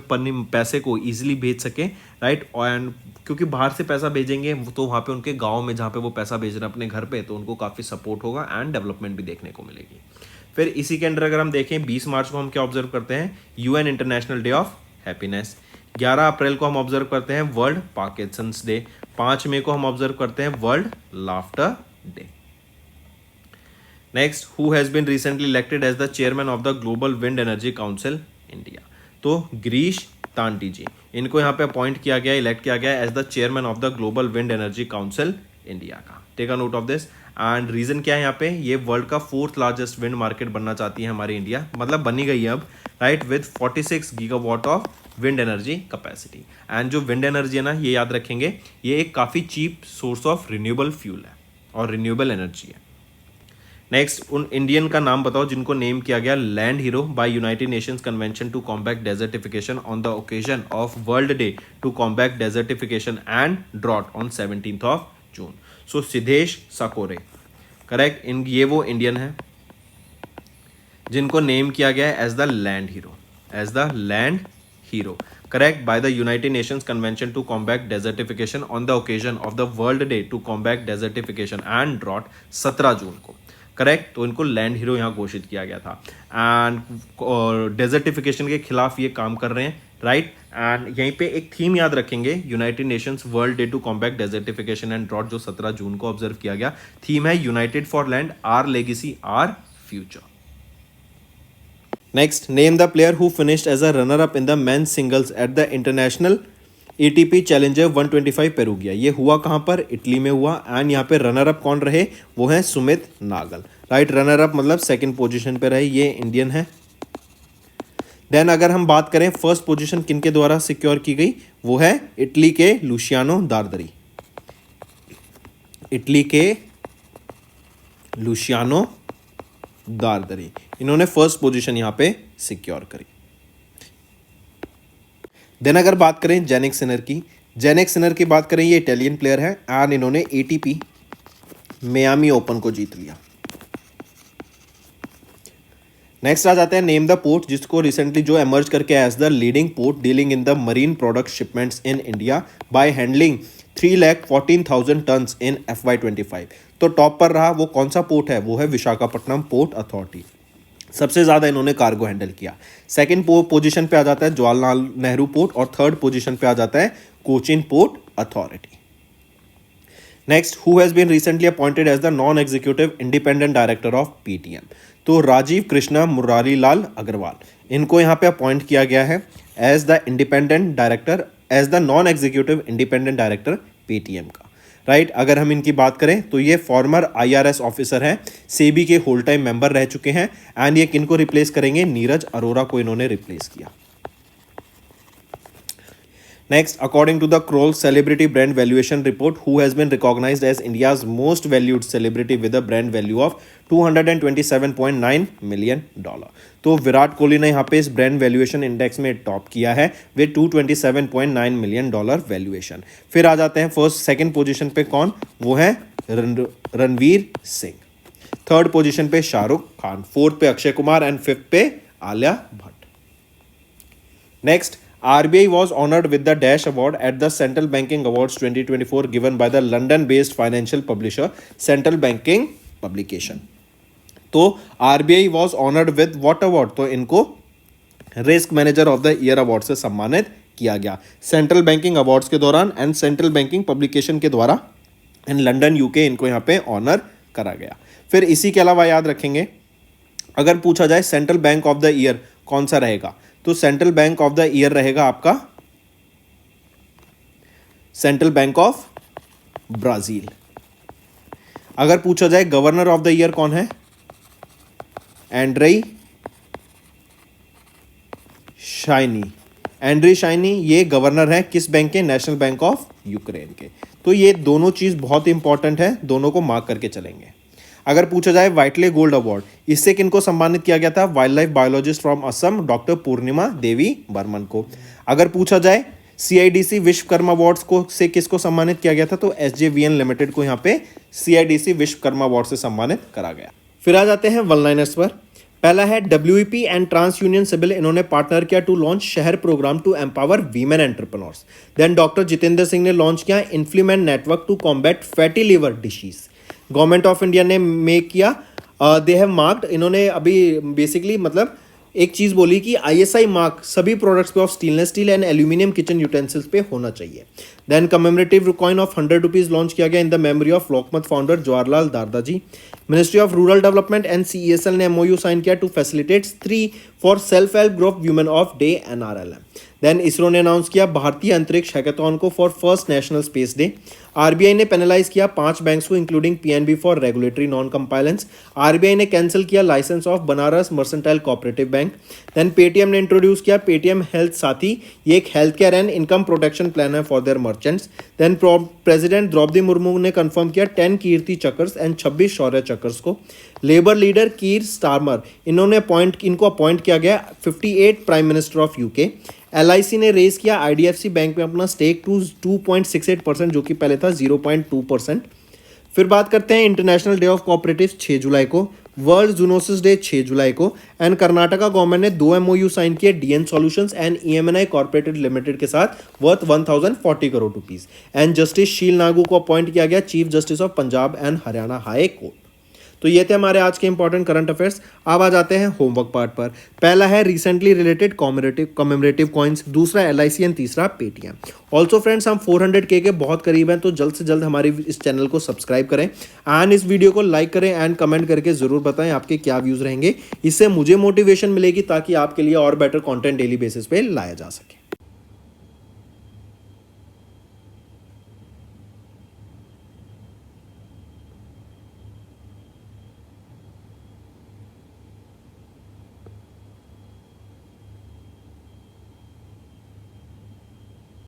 पैसे को इजीली भेज सकें, राइट। एंड क्योंकि बाहर से पैसा भेजेंगे तो वहाँ पे उनके गांव में जहाँ पे वो पैसा भेज रहे हैं अपने घर पे, तो उनको काफ़ी सपोर्ट होगा एंड डेवलपमेंट भी देखने को मिलेगी। फिर इसी के अंदर अगर हम देखें 20 मार्च को हम क्या ऑब्जर्व करते हैं, UN international day of happiness. 11 अप्रैल को हम ऑब्जर्व करते हैं वर्ल्ड पार्किंसंस डे। 5 मई को हम ऑब्जर्व करते हैं world laughter day. Next, who has been recently elected as the chairman of the global wind energy council India. तो गिरीश तांटी जी, इनको यहाँ पे अपॉइंट किया गया, इलेक्ट किया गया as the chairman of the global wind energy council India का। Take a note of this. And reason क्या है यहाँ पे, ये वर्ल्ड का 4th लार्जेस्ट विंड मार्केट बनना चाहती है हमारी इंडिया, मतलब बनी गई है अब, right, with 46 gigawatt of wind energy capacity. And जो विंड एनर्जी है ना, ये याद रखेंगे, ये एक काफ़ी cheap source of renewable fuel है और रिन्यूएबल एनर्जी है। नेक्स्ट, उन इंडियन का नाम बताओ जिनको नेम किया गया land hero by United Nations convention to combat desertification on the occasion of world day to combat desertification and drought on 17th of June. So Siddhesh Sakore, correct, ये वो इंडियन है जिनको नेम किया गया है as the land hero, correct, by the United Nations convention to combat desertification on the occasion of the world day to combat desertification and drought 17 June को, करेक्ट। तो इनको लैंड हीरो यहाँ घोषित किया गया था एंड डेजर्टिफिकेशन के खिलाफ ये काम कर रहे हैं, राइट। एंड यहीं पे एक थीम याद रखेंगे, United Nations world day to combat desertification and drought जो 17 जून को ऑब्जर्व किया गया, थीम है united for land, our legacy our future. Next, name the player who finished as a runner up in the men's singles at the international ATP challenger 125 Perugia. ये हुआ कहाँ पर? Italy में हुआ। एंड यहाँ पे रनर अप कौन रहे? वो है Sumit Nagal. Right, runner up मतलब सेकंड पोजीशन पे रहे, ये इंडियन है। देन अगर हम बात करें फर्स्ट पोजीशन किनके द्वारा सिक्योर की गई, वो है इटली के लुशियानो दारदरी। इटली के लुशियानो दारदरी, इन्होंने फर्स्ट पोजीशन यहां पे सिक्योर करी। देन अगर बात करें जेनिक सिनर की, जेनिक सिनर की बात करें, ये इटालियन प्लेयर है एंड इन्होंने एटीपी मियामी ओपन को जीत लिया। नेक्स्ट आ जाते हैं नेम द पोर्ट, जिसको रिसेंटली जो एमर्ज करके as the leading port dealing in the marine product shipments in India by handling 3,14,000 tons in FY25। तो टॉप पर रहा वो कौन सा पोर्ट है? वो है विशाखापट्टनम पोर्ट अथॉरिटी। सबसे ज़्यादा इन्होंने कार्गो हैंडल किया। सेकंड पोजीशन पे आ जाता है जवाहरलाल नेहरू पोर्ट और थर्ड पोजीशन पे आ जाता है Cochin port authority. Next, who has been recently appointed as the non executive independent director of PTM। तो राजीव कृष्णा मुरारी लाल अग्रवाल, इनको यहाँ पे अपॉइंट किया गया है as the independent director, as the non executive independent director PTM का। राइट, अगर हम इनकी बात करें तो ये फॉर्मर IRS ऑफिसर हैं, सेबी के होल टाइम मेंबर रह चुके हैं। एंड ये किनको रिप्लेस करेंगे? नीरज अरोरा को इन्होंने रिप्लेस किया। Next, according to the Kroll Celebrity Brand Valuation Report, who has been recognized as India's most valued celebrity with a brand value of $227.9 million। तो विराट कोहली ने यहाँ पे इस ब्रांड वैल्यूएशन इंडेक्स में टॉप किया है विद $227.9 मिलियन वैल्यूएशन। फिर आ जाते हैं फर्स्ट सेकंड पोजीशन पे कौन? वो है रणवीर सिंह। थर्ड पोजीशन पे शाहरुख खान, फोर्थ पे अक्षय कुमार एंड फिफ्थ पे Alia Bhatt. Next, RBI was honored with the Dash Award at the Central Banking Awards 2024 given by the London-based financial publisher Central Banking Publication। तो RBI was honored with what award? तो इनको risk manager of the year award से सम्मानित किया गया central banking awards के दौरान and central banking publication के द्वारा इन लंदन UK इनको यहाँ पे ऑनर करा गया। फिर इसी के अलावा याद रखेंगे, अगर पूछा जाए central bank of the year कौन सा रहेगा, तो central bank of the year रहेगा आपका सेंट्रल बैंक ऑफ ब्राजील। अगर पूछा जाए गवर्नर ऑफ द ईयर कौन है, एंड्रे शाइनी। एंड्रे शाइनी ये गवर्नर है किस बैंक के? नेशनल बैंक ऑफ यूक्रेन के। तो ये दोनों चीज बहुत इंपॉर्टेंट है, दोनों को मार्क करके चलेंगे। अगर पूछा जाए वाइटले गोल्ड अवार्ड, इससे किनको सम्मानित किया गया था? Wildlife biologist from Assam doctor Purnima Devi Barman को। अगर पूछा जाए CIDC विश्वकर्मा अवार्ड्स को से किसको सम्मानित किया गया था, तो SJVN लिमिटेड को यहाँ पे CIDC विश्वकर्मा अवार्ड से सम्मानित करा गया। फिर आ जाते हैं वन लाइनर्स पर। पहला है WEP and TransUnion CIBIL, इन्होंने पार्टनर किया to launch Sahar programme to empower women entrepreneurs. Then doctor Jitendra Singh ने लॉन्च किया InFLiMeN network to combat fatty liver disease. Government of India ने मेक किया दे हैव मार्क्ड, इन्होंने अभी बेसिकली मतलब एक चीज़ बोली कि ISI मार्क सभी प्रोडक्ट्स पे of stainless steel and aluminium kitchen utensils पे होना चाहिए। Then commemorative coin of 100 rupees launch किया गया in the memory of Lokmat founder Jawaharlal Dardaji. Ministry of rural development and CESL ने MOU साइन किया to facilitate 3 for self help group women of day NRLM। Then ISRO ने announce किया Bharatiya Antariksh hackathon को for first national space day. RBI ने penalise किया 5 banks को including PNB for regulatory non compliance. RBI ने cancel किया licence of Banaras mercantile cooperative bank. Then Paytm ने introduce किया पेटीएम हेल्थ साथी, ये एक health care and income protection plan है for their merchants. Then president Droupadi Murmu ने कंफर्म किया 10 कीर्ति चक्र्स एंड 26 शौर्य चक्र्स को। लेबर लीडर कीर स्टारमर इनको अपॉइंट किया गया 58 prime minister of UK। LIC ने रेज किया IDFC बैंक में अपना स्टेक टू 2.68% जो कि पहले था 0.2%। फिर बात करते हैं इंटरनेशनल डे ऑफ कोऑपरेटिव 6 जुलाई को, वर्ल्ड जूनोसिस डे 6 जुलाई को एंड कर्नाटका गवर्नमेंट ने 2 MOU साइन किए DN solutions and EMNI corporated limited के साथ worth 1040 crore rupees. And justice Sheel Nagu को अपॉइंट किया गया chief justice of Punjab and Haryana high court. तो ये थे हमारे आज के इंपॉर्टेंट करंट अफेयर्स। अब आ जाते हैं होमवर्क पार्ट पर। पहला है रिसेंटली रिलेटेड कॉमेमोरेटिव कॉइन्स, दूसरा LIC एंड तीसरा पेटीएम। ऑल्सो फ्रेंड्स, हम 400K के बहुत करीब हैं, तो जल्द से जल्द हमारे इस चैनल को सब्सक्राइब करें एंड इस वीडियो को लाइक करें एंड कमेंट करके जरूर बताएं आपके क्या व्यूज रहेंगे। इससे मुझे मोटिवेशन मिलेगी ताकि आपके लिए और बेटर कंटेंट डेली बेसिस पे लाया जा सके।